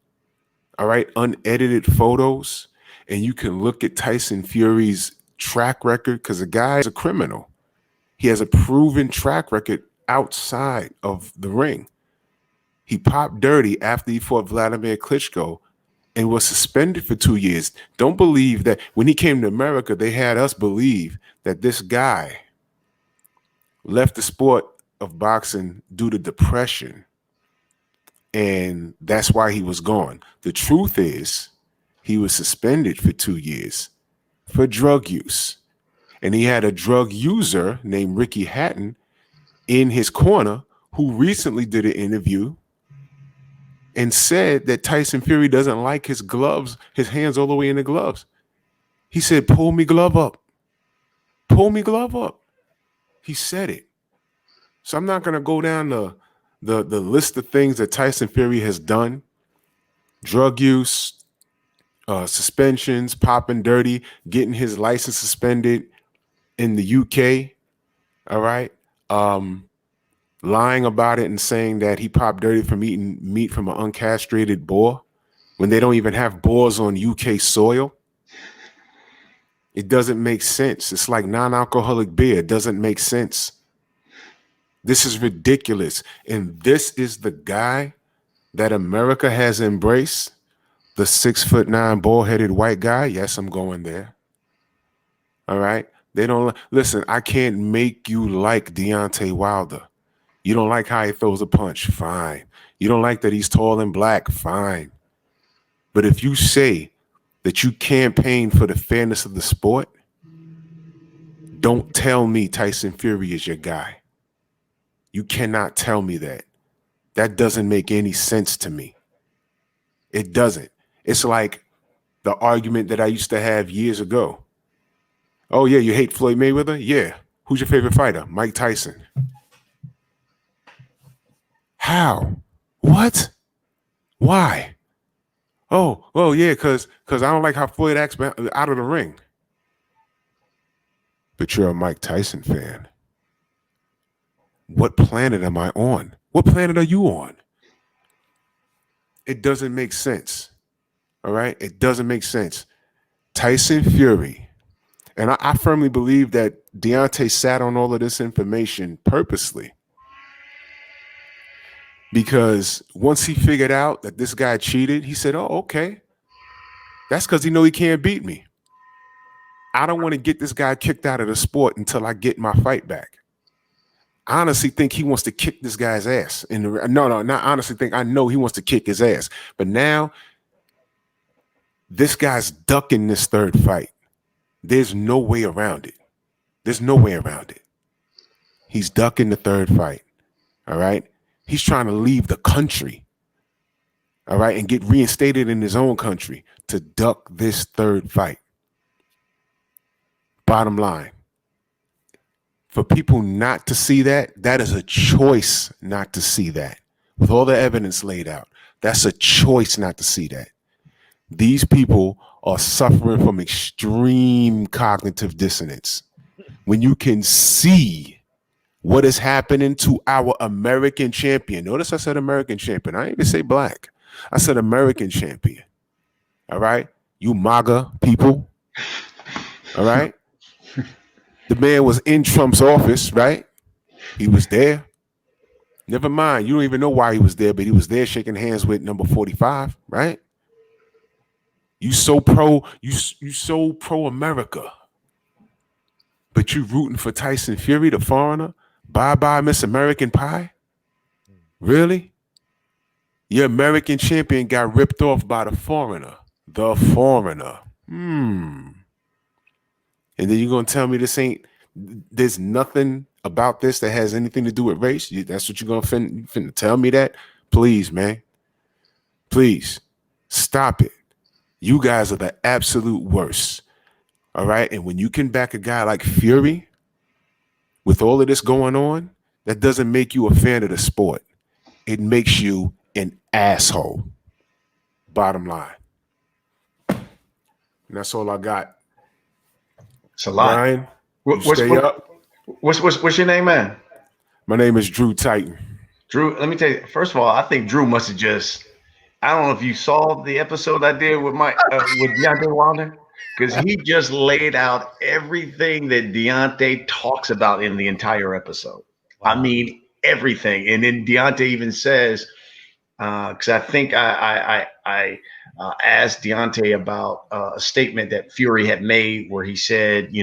Speaker 6: all right, unedited photos, and you can look at Tyson Fury's track record, because the guy is a criminal. He has a proven track record outside of the ring. He popped dirty after he fought Vladimir Klitschko and was suspended for 2 years. Don't believe that when he came to America, they had us believe that this guy left the sport of boxing due to depression, and that's why he was gone. The truth is, he was suspended for 2 years for drug use. And he had a drug user named Ricky Hatton in his corner who recently did an interview and said that Tyson Fury doesn't like his gloves, his hands all the way in the gloves. He said, pull me glove up. Pull me glove up. He said it. So I'm not going to go down the list of things that Tyson Fury has done. Drug use, suspensions, popping dirty, getting his license suspended in the UK. All right. Lying about it and saying that he popped dirty from eating meat from an uncastrated boar. when they don't even have balls on UK soil? It doesn't make sense. It's like non-alcoholic beer. It doesn't make sense. This is ridiculous. And this is the guy that America has embraced, the 6'9" bald-headed white guy. Yes, I'm going there. All right. They don't listen. I can't make you like Deontay Wilder. You don't like how he throws a punch. Fine. You don't like that he's tall and black. Fine. But if you say that you campaign for the fairness of the sport, don't tell me Tyson Fury is your guy. You cannot tell me that. That doesn't make any sense to me. It doesn't. It's like the argument that I used to have years ago. Oh, yeah, you hate Floyd Mayweather? Yeah. Who's your favorite fighter? Mike Tyson. How? What? Why? Oh, well, yeah, because I don't like how Floyd acts out of the ring. But you're a Mike Tyson fan. What planet am I on? What planet are you on? It doesn't make sense. All right? It doesn't make sense. Tyson Fury. And I firmly believe that Deontay sat on all of this information purposely. Because once he figured out that this guy cheated, he said, oh, okay. That's because he know he can't beat me. I don't want to get this guy kicked out of the sport until I get my fight back. I honestly think he wants to kick this guy's ass. Not honestly think. I know he wants to kick his ass. But now, this guy's ducking this third fight. There's no way around it. There's no way around it. He's ducking the third fight. All right? He's trying to leave the country. All right? And get reinstated in his own country to duck this third fight. Bottom line. For people not to see that, that is a choice not to see that. With all the evidence laid out, that's a choice not to see that. These people are suffering from extreme cognitive dissonance. When you can see what is happening to our American champion. Notice I said American champion. I didn't even say black. I said American champion. All right? You MAGA people. All right? The man was in Trump's office, right? He was there. Never mind. You don't even know why he was there, but he was there shaking hands with number 45, right? You so pro America. But you rooting for Tyson Fury, the foreigner? Bye-bye, Miss American Pie? Really? Your American champion got ripped off by the foreigner. The foreigner. And then you're going to tell me there's nothing about this that has anything to do with race? That's what you're going to finna tell me that? Please, man. Please. Stop it. You guys are the absolute worst. All right? And when you can back a guy like Fury with all of this going on, that doesn't make you a fan of the sport. It makes you an asshole. Bottom line. And that's all I got.
Speaker 3: It's a lot.
Speaker 6: Ryan,
Speaker 3: what's your name, man?
Speaker 6: My name is Drew Titan.
Speaker 3: Drew, let me tell you. First of all, I think Drew must have I don't know if you saw the episode I did with with Deontay Wilder, because he just laid out everything that Deontay talks about in the entire episode. Wow. I mean, everything. And then Deontay even says, because I think I asked Deontay about a statement that Fury had made where he said,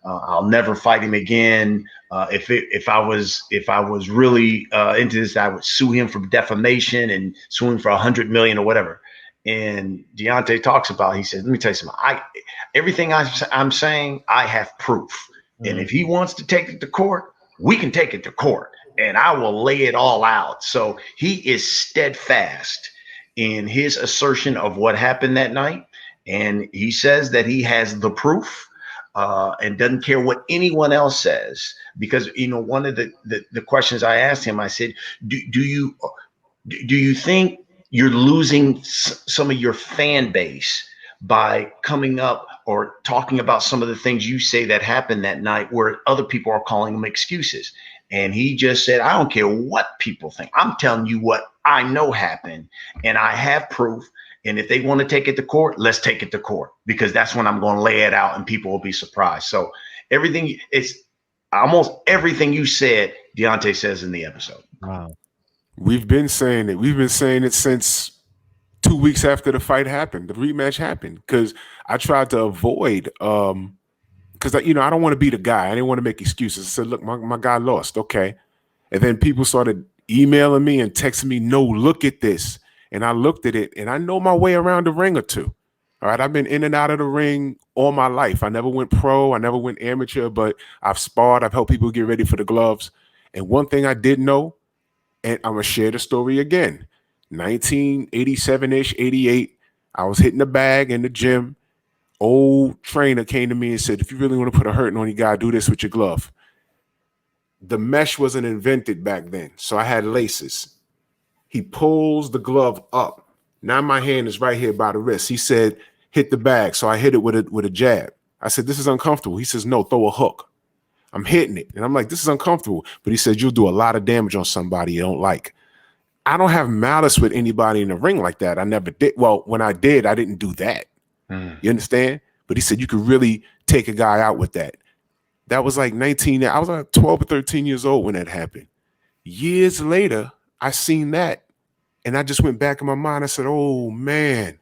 Speaker 3: I'll never fight him again. If I was really into this, I would sue him for defamation and sue him for $100 million or whatever. And Deontay talks about, he says, let me tell you something. Everything I'm saying, I have proof. Mm-hmm. And if he wants to take it to court, we can take it to court and I will lay it all out. So he is steadfast in his assertion of what happened that night. And he says that he has the proof and doesn't care what anyone else says. Because, one of the questions I asked him, I said, do you think you're losing some of your fan base by coming up or talking about some of the things you say that happened that night where other people are calling them excuses? And he just said, I don't care what people think. I'm telling you what I know happened, and I have proof. And if they want to take it to court, let's take it to court, because that's when I'm going to lay it out and people will be surprised. So everything, it's almost everything you said, Deontay says in the episode.
Speaker 1: Wow.
Speaker 6: We've been saying it. We've been saying it since 2 weeks after the fight happened, the rematch happened, because I tried to avoid, because I don't want to be the guy. I didn't want to make excuses. I said, look, my guy lost. Okay. And then people started emailing me and texting me, no, look at this. And I looked at it, and I know my way around the ring or two. All right. I've been in and out of the ring all my life. I never went pro. I never went amateur, but I've sparred. I've helped people get ready for the gloves. And one thing I did know, and I'm going to share the story again. 1987-ish, 88, I was hitting the bag in the gym. Old trainer came to me and said, if you really want to put a hurting on, you got to do this with your glove. The mesh wasn't invented back then, so I had laces. He pulls the glove up. Now my hand is right here by the wrist. He said, hit the bag. So I hit it with a jab. I said, this is uncomfortable. He says, no, throw a hook. I'm hitting it. And I'm like, this is uncomfortable. But he said, you'll do a lot of damage on somebody you don't like. I don't have malice with anybody in the ring like that. I never did. Well, when I did, I didn't do that. You understand? But he said, you could really take a guy out with that. That was like I was like 12 or 13 years old when that happened. Years later, I seen that. And I just went back in my mind. I said, oh, man,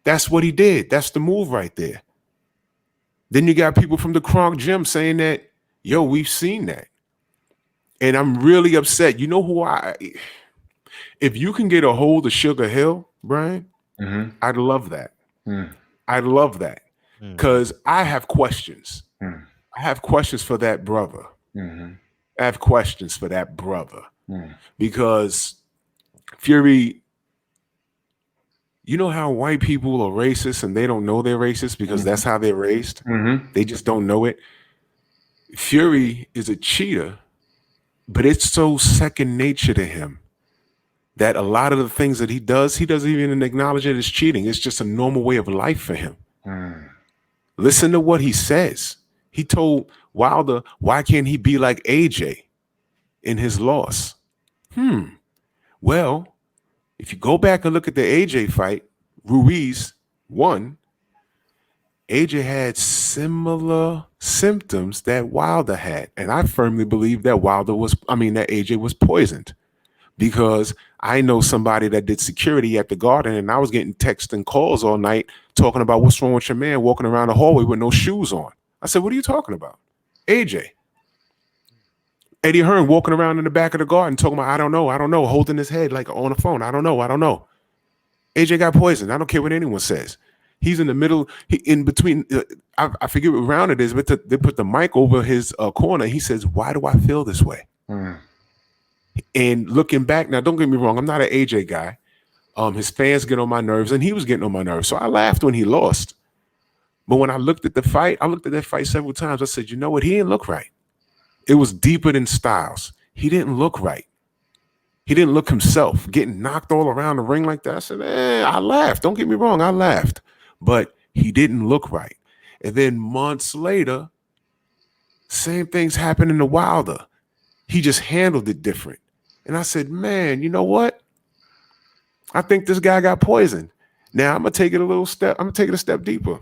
Speaker 6: that's what he did. That's the move right there. Then you got people from the Kronk gym saying that, yo, we've seen that. And I'm really upset. You know who if you can get a hold of Sugar Hill, Brian, I'd love that. I'd love that. Because I have questions. I have questions for that brother. I have questions for that brother. Because Fury, you know how white people are racist and they don't know they're racist because that's how they're raised? They just don't know it. Fury is a cheater, but it's so second nature to him that a lot of the things that he doesn't even acknowledge it as cheating. It's just a normal way of life for him. Listen to what he says. He told Wilder, why can't he be like AJ in his loss? Well, if you go back and look at the AJ fight, Ruiz won. AJ had similar symptoms that Wilder had. And I firmly believe that that AJ was poisoned, because I know somebody that did security at the Garden, and I was getting texts and calls all night talking about what's wrong with your man walking around the hallway with no shoes on. I said, what are you talking about? AJ. Eddie Hearn walking around in the back of the Garden talking about, I don't know, holding his head like on the phone. I don't know. AJ got poisoned. I don't care what anyone says. He's in the middle, in between. I forget what round it is, but they put the mic over his corner. He says, why do I feel this way? And looking back, now, don't get me wrong, I'm not an AJ guy. His fans get on my nerves, and he was getting on my nerves. So I laughed when he lost. But when I looked at the fight, I looked at that fight several times. I said, you know what? He didn't look right. It was deeper than Styles. He didn't look right. He didn't look himself, getting knocked all around the ring like that. I said, I laughed. Don't get me wrong, I laughed. But he didn't look right. And then months later, same things happened in the Wilder. He just handled it different. And I said, man, you know what? I think this guy got poisoned. Now I'm gonna take it a step deeper.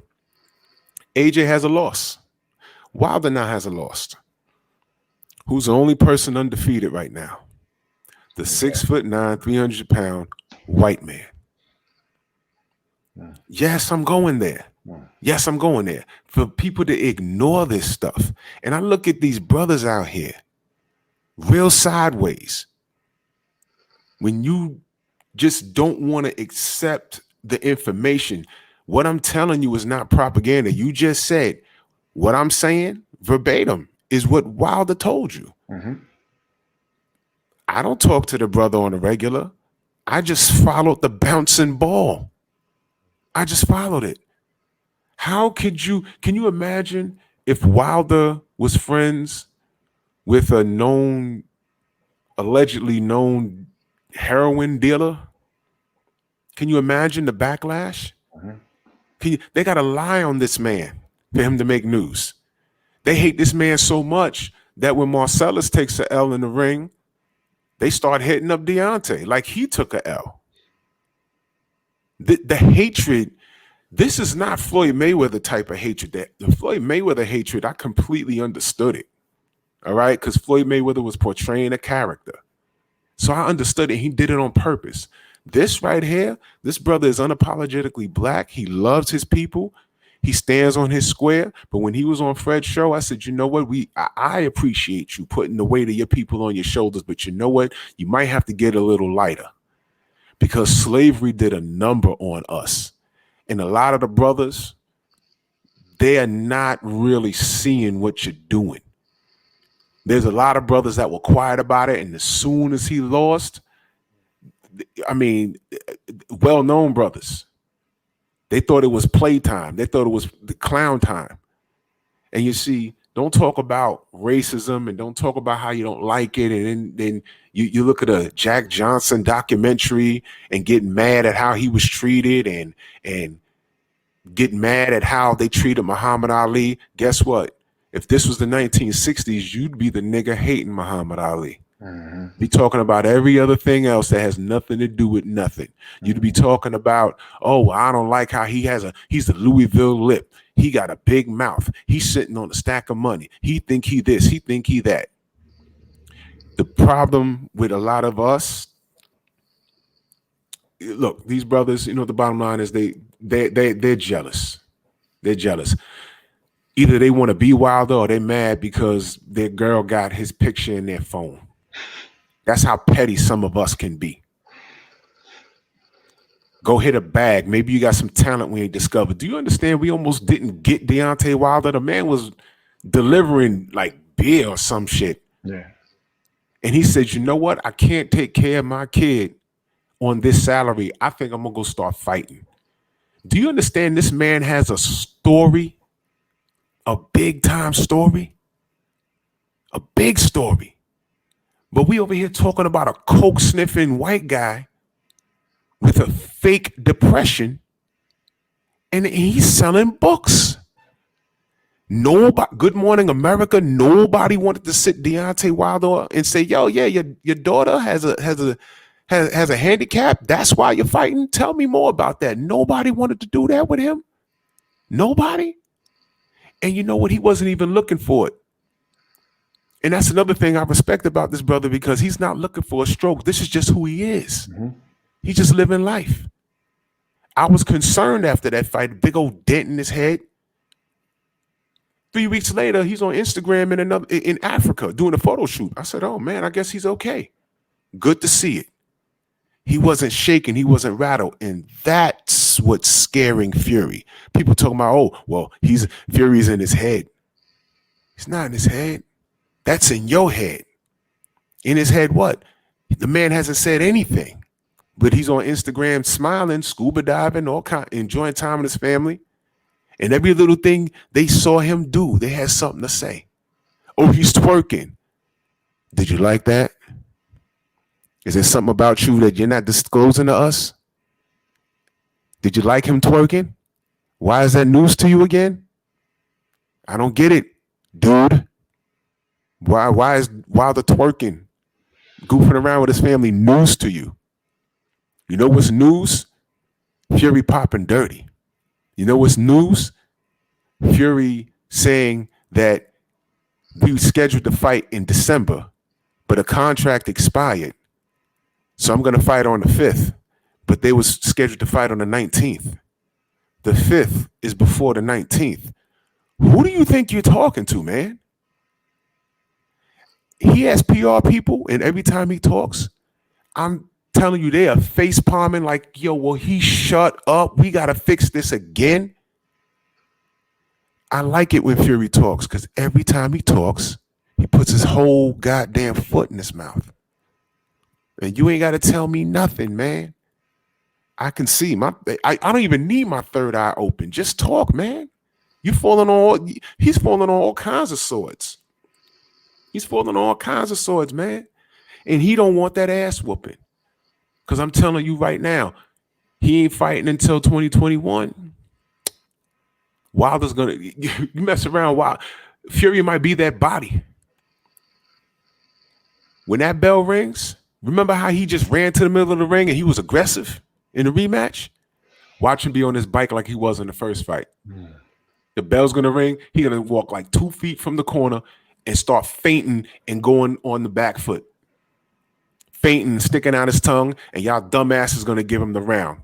Speaker 6: AJ has a loss. Wilder now has a loss. Who's the only person undefeated right now? The 6'9", 300-pound white man. Yes, I'm going there. Yes, I'm going there. For people to ignore this stuff. And I look at these brothers out here, real sideways. When you just don't want to accept the information, what I'm telling you is not propaganda. You just said what I'm saying verbatim is what Wilder told you. I don't talk to the brother on a regular. I just followed the bouncing ball. I just followed it. Can you imagine if Wilder was friends with a allegedly known heroin dealer? Can you imagine the backlash? They got to lie on this man for him to make news. They hate this man so much that when Marcellus takes a L in the ring, they start hitting up Deontay like he took a L. The hatred, this is not Floyd Mayweather type of hatred. That the Floyd Mayweather hatred, I completely understood it. All right, because Floyd Mayweather was portraying a character. So I understood it. He did it on purpose. This right here, this brother is unapologetically black. He loves his people. He stands on his square. But when he was on Fred's show, I said, you know what? I appreciate you putting the weight of your people on your shoulders. But you know what? You might have to get a little lighter, because slavery did a number on us. And a lot of the brothers, they are not really seeing what you're doing. There's a lot of brothers that were quiet about it. And as soon as he lost, I mean, well-known brothers, they thought it was playtime. They thought it was the clown time. And you see, don't talk about racism and don't talk about how you don't like it. And then you look at a Jack Johnson documentary and get mad at how he was treated and get mad at how they treated Muhammad Ali. Guess what? If this was the 1960s, you'd be the nigga hating Muhammad Ali.
Speaker 3: Mm-hmm.
Speaker 6: Be talking about every other thing else that has nothing to do with nothing. You'd be talking about, oh, I don't like how he's the Louisville lip. He got a big mouth. He's sitting on a stack of money. He think he this, he think he that. The problem with a lot of us, look, these brothers, the bottom line is they're jealous. They're jealous. Either they want to be Wilder or they're mad because their girl got his picture in their phone. That's how petty some of us can be. Go hit a bag. Maybe you got some talent we ain't discovered. Do you understand? We almost didn't get Deontay Wilder. The man was delivering like beer or some shit.
Speaker 3: Yeah.
Speaker 6: And he said, you know what? I can't take care of my kid on this salary. I think I'm going to go start fighting. Do you understand? This man has a story. A big time story, a big story. But we over here talking about a coke sniffing white guy with a fake depression, and he's selling books. Nobody, Good Morning America, nobody wanted to sit Deontay Wilder and say, yo, yeah, your daughter has a handicap. That's why you're fighting. Tell me more about that. Nobody wanted to do that with him. Nobody. And you know what? He wasn't even looking for it. And that's another thing I respect about this brother, because he's not looking for a stroke. This is just who he is. Mm-hmm. He's just living life. I was concerned after that fight, big old dent in his head. 3 weeks later, he's on Instagram in Africa doing a photo shoot. I said, oh man, I guess he's okay. Good to see it. He wasn't shaken. He wasn't rattled. And that's what's scaring Fury. People talking about, oh, well, Fury's in his head. He's not in his head. That's in your head. In his head, what? The man hasn't said anything, but he's on Instagram smiling, scuba diving, enjoying time with his family. And every little thing they saw him do, they had something to say. Oh, he's twerking. Did you like that? Is there something about you that you're not disclosing to us? Did you like him twerking? Why is that news to you again? I don't get it, dude. Why is Wilder twerking, goofing around with his family news to you? You know what's news? Fury popping dirty. You know what's news? Fury saying that we scheduled to fight in December, but a contract expired. So I'm going to fight on the 5th, but they was scheduled to fight on the 19th. The 5th is before the 19th. Who do you think you're talking to, man? He has PR people, and every time he talks, I'm telling you, they are face palming like, yo, well, he shut up. We got to fix this again. I like it when Fury talks, because every time he talks, he puts his whole goddamn foot in his mouth. And you ain't got to tell me nothing, man. I can see I don't even need my third eye open. Just talk, man. He's falling on all kinds of swords. He's falling on all kinds of swords, man. And he don't want that ass whooping. Because I'm telling you right now, he ain't fighting until 2021. Wilder's gonna, you mess around, Fury might be that body. When that bell rings, remember how he just ran to the middle of the ring and he was aggressive in the rematch? Watch him be on his bike like he was in the first fight. The bell's gonna ring. He's gonna walk like 2 feet from the corner and start fainting and going on the back foot. Fainting, sticking out his tongue, and y'all dumbass is gonna give him the round.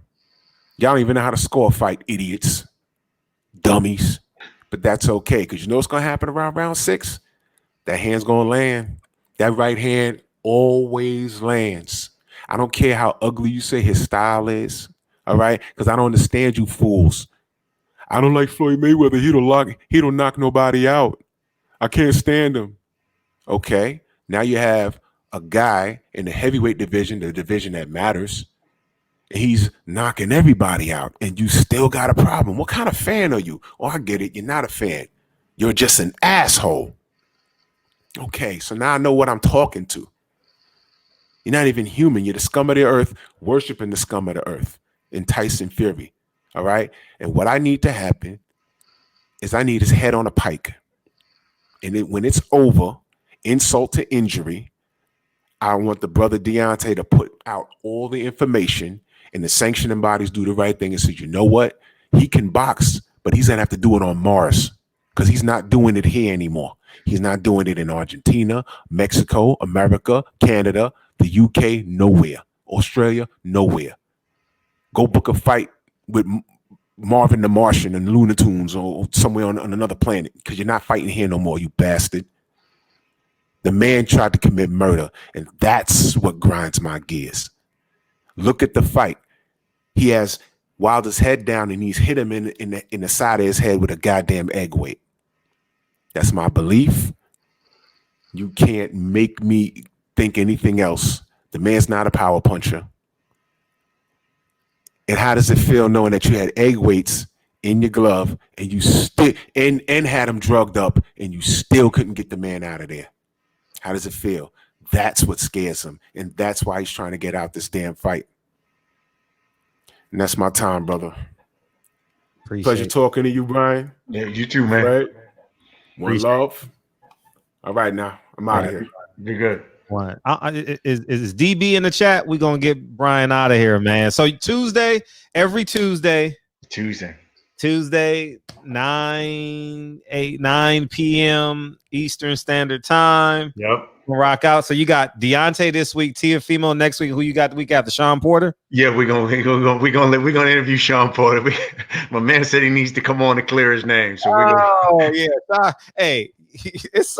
Speaker 6: Y'all don't even know how to score a fight, idiots. Dummies. But that's okay, because you know what's gonna happen around round 6? That hand's gonna land. That right hand always lands. I don't care how ugly you say his style is, all right? Because I don't understand you fools. I don't like Floyd Mayweather. He don't knock nobody out. I can't stand him. Okay, now you have a guy in the heavyweight division, the division that matters. He's knocking everybody out, and you still got a problem. What kind of fan are you? Oh, I get it. You're not a fan. You're just an asshole. Okay, so now I know what I'm talking to. You're not even human. You're the scum of the earth, worshiping the scum of the earth in Tyson Fury. All right? And what I need to happen is I need his head on a pike. And when it's over, insult to injury, I want the brother Deontay to put out all the information and the sanctioning bodies do the right thing and say, you know what? He can box, but he's going to have to do it on Mars because he's not doing it here anymore. He's not doing it in Argentina, Mexico, America, Canada, the UK, nowhere. Australia, nowhere. Go book a fight with Marvin the Martian and Looney Tunes or somewhere on another planet because you're not fighting here no more, you bastard. The man tried to commit murder, and that's what grinds my gears. Look at the fight. He has Wilder's head down, and he's hit him in the side of his head with a goddamn egg weight. That's my belief. You can't make me think anything else. The man's not a power puncher. And how does it feel knowing that you had egg weights in your glove and you still and had him drugged up and you still couldn't get the man out of there? How does it feel? That's what scares him. And that's why he's trying to get out this damn fight. And that's my time, brother. Pleasure talking to you, Brian.
Speaker 3: Yeah, you too, man.
Speaker 6: Right? One love. All right, now. I'm out of here.
Speaker 3: You're good.
Speaker 5: One. Is DB in the chat? We're going to get Brian out of here, man. So every Tuesday, 9 p.m. Eastern Standard Time.
Speaker 3: Yep.
Speaker 5: We'll rock out. So you got Deontay this week, Teofimo next week. Who you got the week after? Sean Porter?
Speaker 3: Yeah, we're gonna interview Sean Porter. My man said he needs to come on to clear his name. So
Speaker 5: yeah. Hey, it's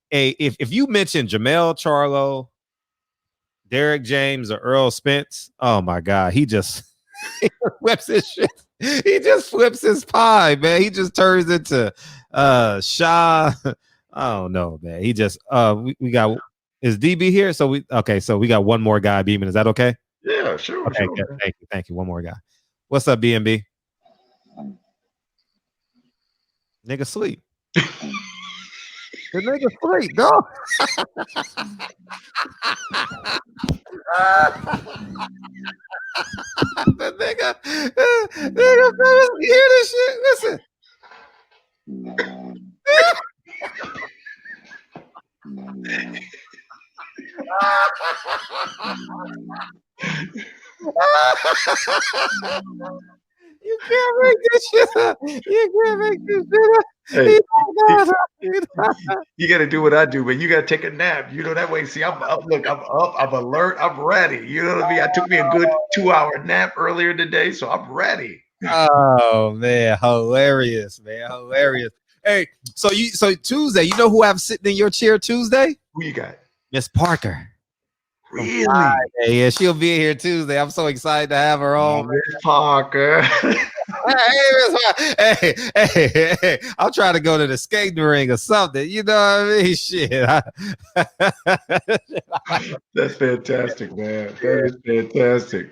Speaker 5: if you mention Jamel Charlo, Derek James, or Earl Spence, oh my God, he just flips his shit. He just flips his pie, man. He just turns into Shaw. I don't know, man. He just we got is DB here? So we got one more guy, Beeman. Is that okay?
Speaker 3: Yeah, sure.
Speaker 5: Okay,
Speaker 3: sure.
Speaker 5: good. Thank you. One more guy. What's up, BNB? Nigga sleep. The nigga sleep, dog. The nigga, you hear this shit? Listen. You can't make this shit up.
Speaker 3: You got to do what I do, but you got to take a nap. You know, that way. See, I'm up. Look, I'm up. I'm alert. I'm ready. You know what I mean? I took me a good 2-hour nap earlier today, so I'm ready.
Speaker 5: Oh man, hilarious, man, hilarious. Hey, so Tuesday, you know who I'm sitting in your chair Tuesday?
Speaker 3: Who you got?
Speaker 5: Miss Parker.
Speaker 3: Really?
Speaker 5: Yeah, she'll be here Tuesday. I'm so excited to have her on.
Speaker 3: Miss Parker.
Speaker 5: Hey, I'll try to go to the skating ring or something. You know what I mean? Shit.
Speaker 3: That's fantastic, man. That is fantastic.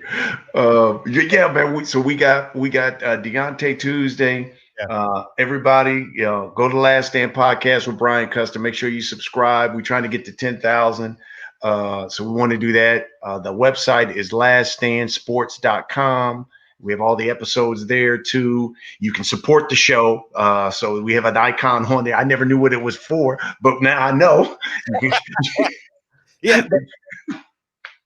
Speaker 3: Yeah, man. We got Deontay Tuesday. Yeah. Everybody, go to Last Stand Podcast with Brian Custer. Make sure you subscribe. We're trying to get to 10,000. So we want to do that. The website is laststandsports.com. We have all the episodes there too. You can support the show. So we have an icon on there. I never knew what it was for, but now I know.
Speaker 5: Yeah.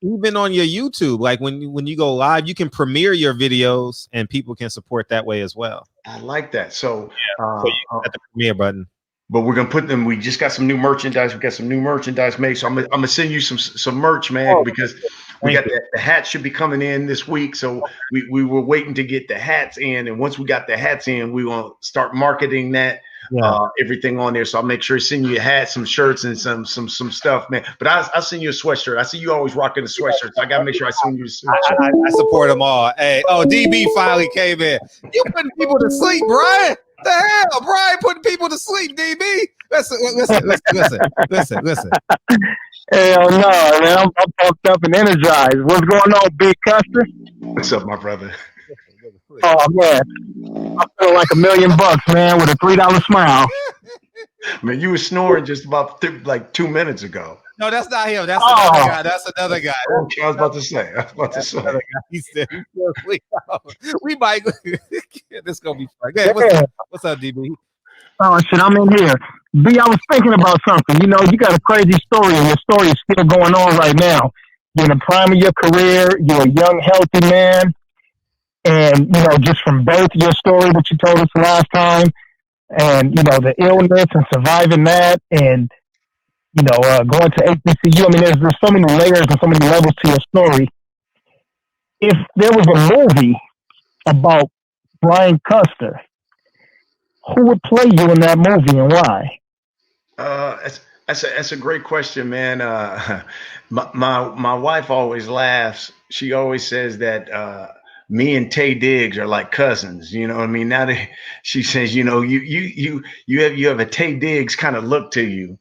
Speaker 5: even on your YouTube, like when you go live, you can premiere your videos and people can support that way as well.
Speaker 3: I like that. So,
Speaker 5: so you got the premiere button.
Speaker 3: But we're gonna put them. We just got some new merchandise. We got some new merchandise made. So I'm gonna send you some merch, man, because we got the hats should be coming in this week. So we were waiting to get the hats in, and once we got the hats in, we gonna start marketing that. Everything on there. So I'll make sure to send you a hat, some shirts, and some stuff, man. But I'll send you a sweatshirt. I see you always rocking a sweatshirt, so I gotta make sure I send you a sweatshirt.
Speaker 5: I support them all. Hey, DB finally came in. You putting people to sleep, Brian? The hell, Brian putting people to sleep, DB. Listen.
Speaker 2: Hell no, man. I'm pumped up and energized. What's going on, Big Custer?
Speaker 3: What's up, my brother?
Speaker 2: Oh man, I feel like $1,000,000, man, with a $3 smile.
Speaker 3: Man, you were snoring just about like 2 minutes ago.
Speaker 5: No, that's not him. That's another guy. That's another guy.
Speaker 3: Okay, I was about to say.
Speaker 5: He said he's still asleep. We might. This gonna be fun. Hey, what's up, DB?
Speaker 2: Oh shit, I'm in here. B, I was thinking about something. You know, you got a crazy story, and your story is still going on right now. You're in the prime of your career. You're a young, healthy man. And, you know, just from birth, your story that you told us last time, and, you know, the illness and surviving that, and, you know, going to HBCU. I mean, there's so many layers and so many levels to your story. If there was a movie about Brian Custer, who would play you in that movie and why?
Speaker 3: That's a great question, man. My wife always laughs. She always says that me and Tay Diggs are like cousins. You know what I mean? Now that she says, you know, you have a Tay Diggs kind of look to you.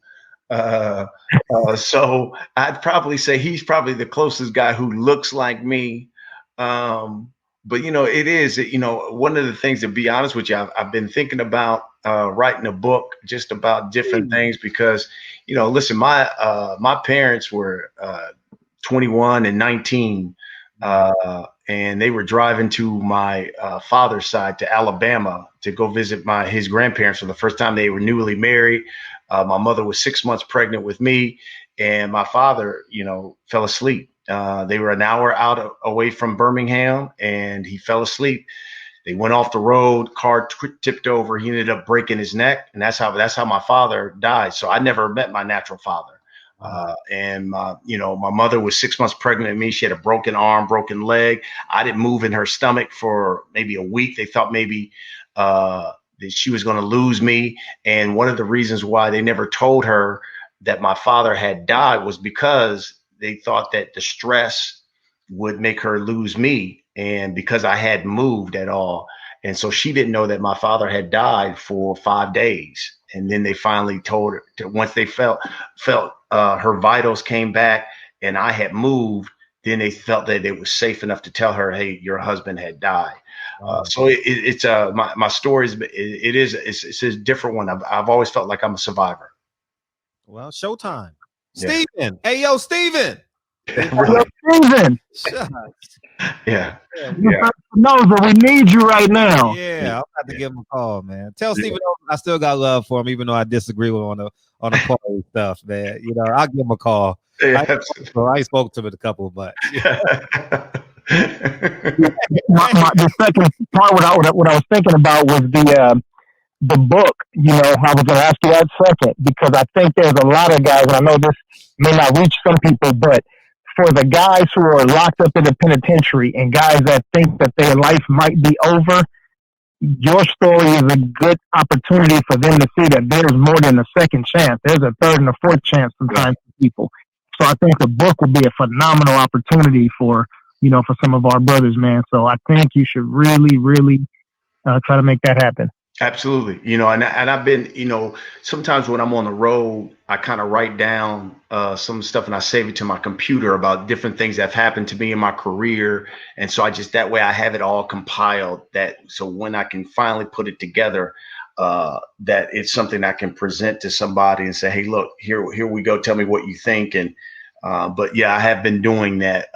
Speaker 3: So I'd probably say he's probably the closest guy who looks like me. But you know, it is, you know, one of the things, to be honest with you, I've been thinking about writing a book just about different things because, you know, listen, my parents were 21 and 19. And they were driving to my father's side to Alabama to go visit his grandparents for the first time. They were newly married. My mother was 6 months pregnant with me, and my father, you know, fell asleep. They were an hour away from Birmingham, and he fell asleep. They went off the road. Car tipped over. He ended up breaking his neck, and that's how my father died. So I never met my natural father. And my mother was 6 months pregnant with me. She had a broken arm, broken leg. I didn't move in her stomach for maybe a week. They thought maybe that she was going to lose me. And one of the reasons why they never told her that my father had died was because they thought that the stress would make her lose me. And because I hadn't moved at all. And so she didn't know that my father had died for 5 days. And then they finally told her once they felt her vitals came back and I had moved, then they felt that it was safe enough to tell her, hey, your husband had died. So it's my story it's a different one. I've always felt like I'm a survivor.
Speaker 5: Well, showtime.
Speaker 3: Yeah.
Speaker 5: Steven. Hey, yo, Steven.
Speaker 3: Really?
Speaker 2: Steven.
Speaker 3: Yeah.
Speaker 2: No, but we need you right now.
Speaker 5: Yeah, I'm about to give him a call, man. Tell Steven I still got love for him, even though I disagree with him on the party stuff, man. You know, I'll give him a call.
Speaker 3: Yeah,
Speaker 5: I spoke to him a couple of months. Yeah.
Speaker 2: The second part, what I was thinking about was the book. You know, I was going to ask you that second because I think there's a lot of guys, and I know this may not reach some people, but for the guys who are locked up in the penitentiary and guys that think that their life might be over, your story is a good opportunity for them to see that there's more than a second chance. There's a third and a fourth chance sometimes for people. So I think the book would be a phenomenal opportunity for some of our brothers, man. So I think you should really, really try to make that happen.
Speaker 3: Absolutely. You know, and I've been, you know, sometimes when I'm on the road, I kind of write down some stuff and I save it to my computer about different things that have happened to me in my career. And so that way I have it all compiled so when I can finally put it together, that it's something I can present to somebody and say, hey, look, here we go. Tell me what you think. And but yeah, I have been doing that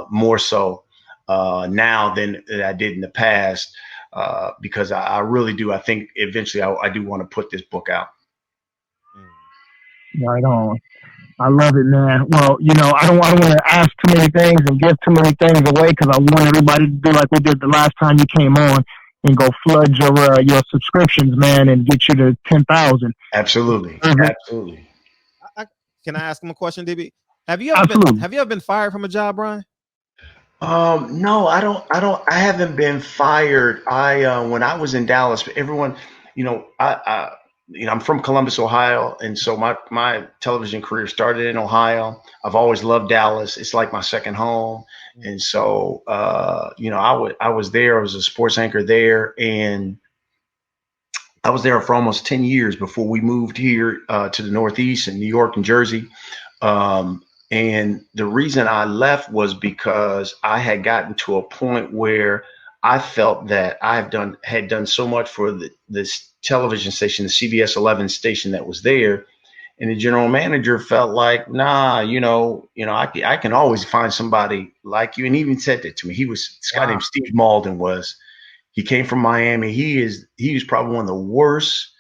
Speaker 3: more so now than I did in the past. Because I really do. I think eventually I do want to put this book out.
Speaker 2: Right on. I love it, man. Well, I don't want to ask too many things and give too many things away because I want everybody to do like we did the last time you came on and go flood your subscriptions, man, and get you to 10,000.
Speaker 3: Absolutely, absolutely.
Speaker 5: Can I ask him a question, DB? Have you ever been fired from a job, Brian?
Speaker 3: No, I haven't been fired. When I was in Dallas, everyone, I'm from Columbus, Ohio, and so my television career started in Ohio. I've always loved Dallas. It's like my second home. And so, I was there. I was a sports anchor there, and I was there for almost 10 years before we moved here to the Northeast in New York and Jersey. And the reason I left was because I had gotten to a point where I felt that had done so much for this television station, the CBS 11 station that was there. And the general manager felt like, nah, I can always find somebody like you. And he even said that to me. This guy named Steve Malden he came from Miami. He was probably one of the worst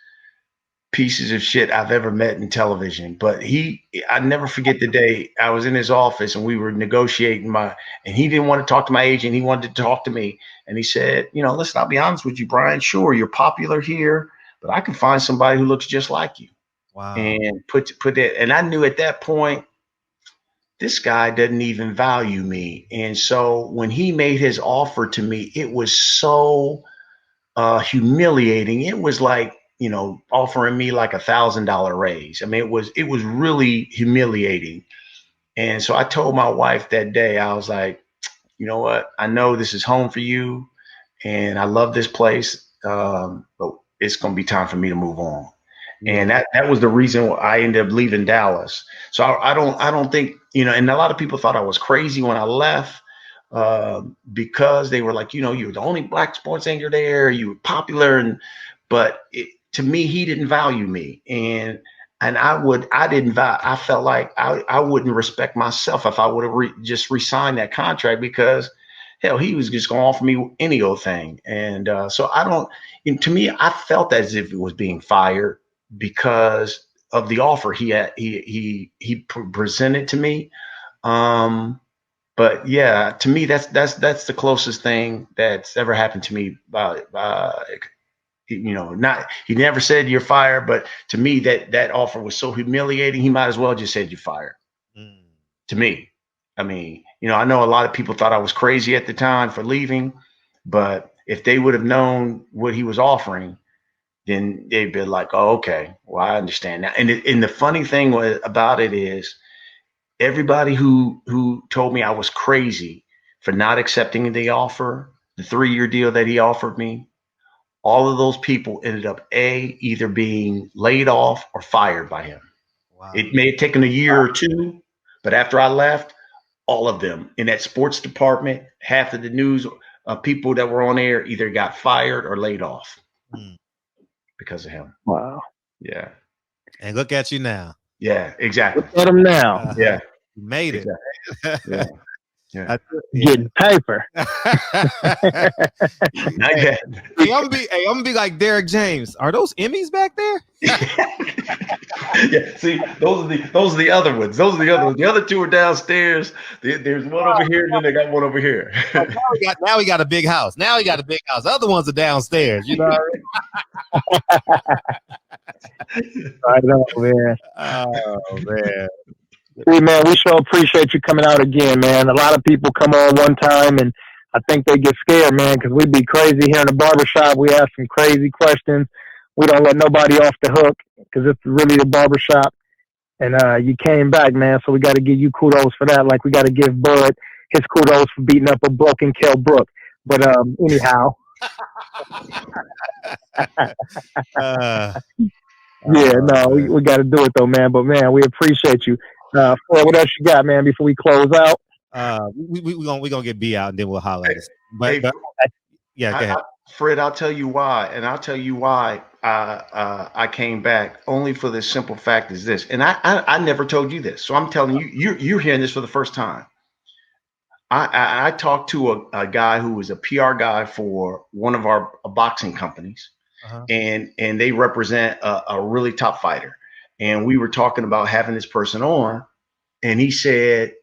Speaker 3: pieces of shit I've ever met in television. But I never forget the day I was in his office and we were negotiating and he didn't want to talk to my agent. He wanted to talk to me. And he said, listen, I'll be honest with you, Brian, sure, you're popular here, but I can find somebody who looks just like you.
Speaker 5: Wow.
Speaker 3: And put that. And I knew at that point, this guy doesn't even value me. And so when he made his offer to me, it was so humiliating. It was like, offering me like $1,000 raise. I mean, it was really humiliating. And so I told my wife that day, I was like, you know what? I know this is home for you and I love this place. But it's going to be time for me to move on. And that was the reason I ended up leaving Dallas. So I don't think, and a lot of people thought I was crazy when I left because they were like, you were the only black sports anchor there. You were popular. But to me, he didn't value me. And I felt like I wouldn't respect myself if I would have just re-signed that contract because hell, he was just going to offer me any old thing. And so to me, I felt as if it was being fired because of the offer he presented to me. But yeah, to me, that's the closest thing that's ever happened to me. He never said you're fired, but to me, that offer was so humiliating. He might as well just said you're fired. To me, I mean, I know a lot of people thought I was crazy at the time for leaving, but if they would have known what he was offering, then they'd be like, oh, okay, well, I understand now. And the funny thing about it is everybody who told me I was crazy for not accepting the offer, the 3-year deal that he offered me, all of those people ended up either being laid off or fired by him. Wow. It may have taken a year or two, but after I left, all of them in that sports department, half of the news people that were on air either got fired or laid off because of him.
Speaker 2: Wow.
Speaker 3: Yeah.
Speaker 5: And look at you now.
Speaker 3: Yeah, exactly.
Speaker 2: Look at him now.
Speaker 3: Yeah.
Speaker 5: You made it.
Speaker 3: Exactly. Yeah. Yeah.
Speaker 2: Getting paper.
Speaker 3: Not yet.
Speaker 5: Hey, I'm gonna be like Derek James. Are those Emmys back there?
Speaker 3: Yeah. See, those are the other ones. Those are the other ones. The other two are downstairs. There's one over here, and then they got one over here.
Speaker 5: Now we got a big house. The other ones are downstairs. You know.
Speaker 2: I know, man.
Speaker 5: Oh man.
Speaker 2: Hey, man, we sure appreciate you coming out again, man. A lot of people come on one time, and I think they get scared, man, because we be crazy here in the barbershop. We ask some crazy questions. We don't let nobody off the hook because it's really the barbershop. And you came back, man, so we got to give you kudos for that. Like we got to give Bud his kudos for beating up a broken Kell Brook. But anyhow. Yeah, no, we got to do it, though, man. But, man, we appreciate you. Fred, what else you got, man, before we close out?
Speaker 5: We gonna get B out and then we'll holler at us. But,
Speaker 3: go
Speaker 5: ahead.
Speaker 3: Fred, I'll tell you why, and I'll tell you why I came back only for this simple fact is this, and I never told you this, so I'm telling you, you're hearing this for the first time. I talked to a guy who was a PR guy for one of our boxing companies, and they represent a really top fighter. and we were talking about having this person on, and he said,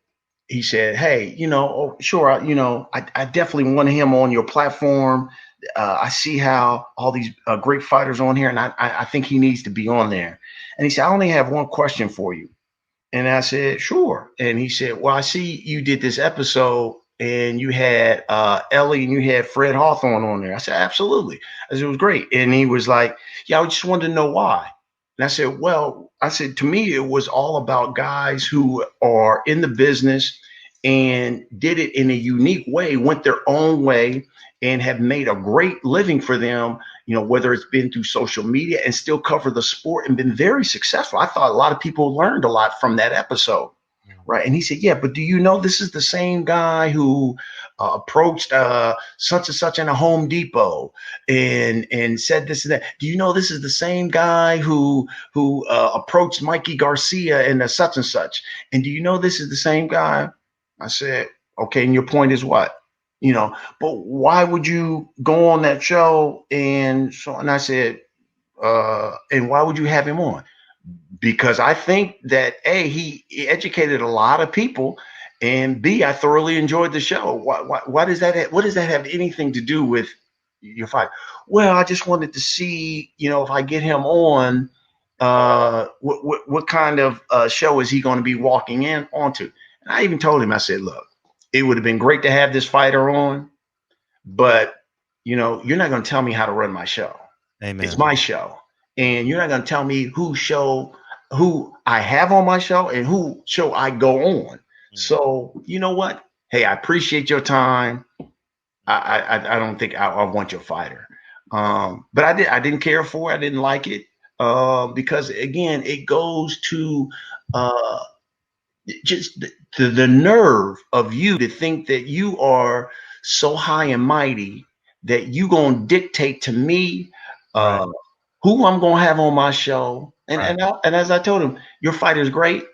Speaker 3: hey, oh, sure, I definitely want him on your platform. I see how all these great fighters on here, and I think he needs to be on there. And he said, I only have one question for you. And I said, sure. And he said, well, I see you did this episode and you had Ellie and you had Fred Hawthorne on there. I said, absolutely. I said, it was great. And he was like, yeah, I just wanted to know why. And I said, well, to me, it was all about guys who are in the business and did it in a unique way, went their own way, and have made a great living for them, whether it's been through social media and still cover the sport and been very successful. I thought a lot of people learned a lot from that episode. Right. And he said, yeah, but do you know this is the same guy who approached such and such in a Home Depot and said this and that? Do you know this is the same guy who approached Mikey Garcia and such and such? And do you know this is the same guy? I said, okay, and your point is what? But why would you go on that show? And I said, and why would you have him on? Because I think that A, he educated a lot of people, and B, I thoroughly enjoyed the show. Why does that? What does that have anything to do with your fight? Well, I just wanted to see, if I get him on, what kind of show is he going to be walking in onto? And I even told him, I said, look, it would have been great to have this fighter on, but you're not going to tell me how to run my show.
Speaker 5: Amen.
Speaker 3: It's my show, and you're not going to tell me who I have on my show and who show I go on. So you know what? Hey, I appreciate your time. I don't think I want your fighter. But I didn't care for it. I didn't like it because again, it goes to just the nerve of you to think that you are so high and mighty that you gonna dictate to me who I'm gonna have on my show. And as I told him, your fighter's great,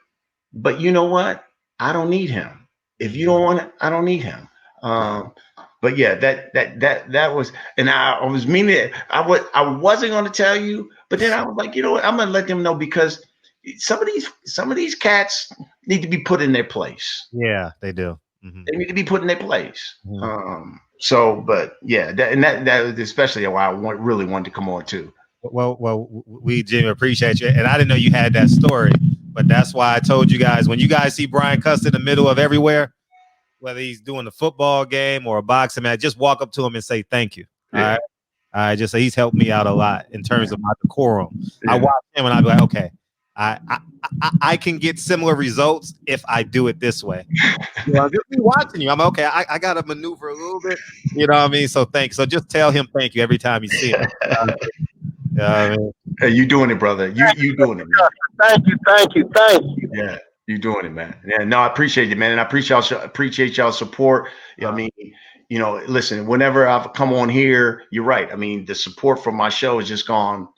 Speaker 3: but you know what? I don't need him. If you don't want it, I don't need him. But yeah, that was, and I was meaning I wasn't gonna tell you, but then I was like, you know what? I'm gonna let them know because some of these cats need to be put in their place.
Speaker 5: Yeah, they do. Mm-hmm.
Speaker 3: They need to be put in their place.
Speaker 5: Mm-hmm.
Speaker 3: But yeah, that was especially why I really wanted to come on too.
Speaker 5: Well, we Jimmy appreciate you, and I didn't know you had that story, but that's why I told you guys when you guys see Brian Custer in the middle of everywhere, whether he's doing a football game or a boxing match, just walk up to him and say thank you. Yeah. All right, just say he's helped me out a lot in terms of my decorum. Yeah. I watch him and I'd be like, okay, I can get similar results if I do it this way. Just be watching you. I'm okay. I got to maneuver a little bit. You know what I mean? So thanks. So just tell him thank you every time you see him. I mean,
Speaker 3: hey, you doing it, brother. You doing it, man.
Speaker 2: Thank you.
Speaker 3: Yeah, you doing it, man. Yeah, no, I appreciate it, man, and I appreciate y'all's support. I mean, listen, whenever I've come on here, you're right. I mean, the support from my show has just gone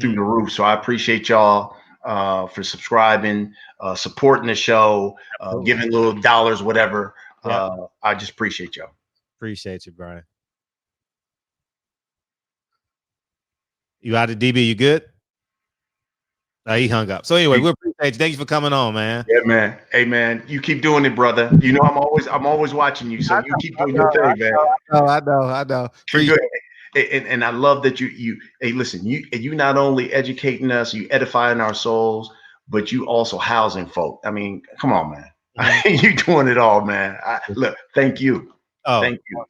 Speaker 3: through the roof. So I appreciate y'all for subscribing, supporting the show, giving little dollars, whatever. I just appreciate y'all.
Speaker 5: Appreciate you, Brian. You out of DB? You good? He hung up. So anyway, we appreciate you. Thank you for coming on, man.
Speaker 3: Yeah, man. Hey, man, you keep doing it, brother. You know I'm always watching you. So you keep doing your thing, man.
Speaker 5: I know.
Speaker 3: And I love that you. Hey, listen, you not only educating us, you edifying our souls, but you also housing folk. I mean, come on, man. You doing it all, man. Look, thank you. Thank you.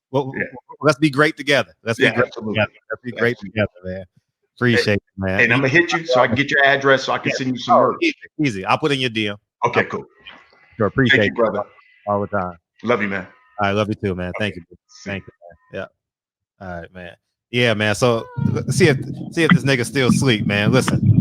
Speaker 5: Well, let's be great together. Let's be great together. Let's be great together, man. Appreciate it, man.
Speaker 3: And I'm gonna hit you so I can get your address so I can send you some merch.
Speaker 5: Easy. I'll put in your DM.
Speaker 3: Okay, cool.
Speaker 5: Sure, appreciate
Speaker 3: you, brother.
Speaker 5: All the time.
Speaker 3: Love you, man.
Speaker 5: I love you too, man. Thank you. Thank you, man. Yeah. All right, man. Yeah, man. So see if this nigga still sleep, man. Listen.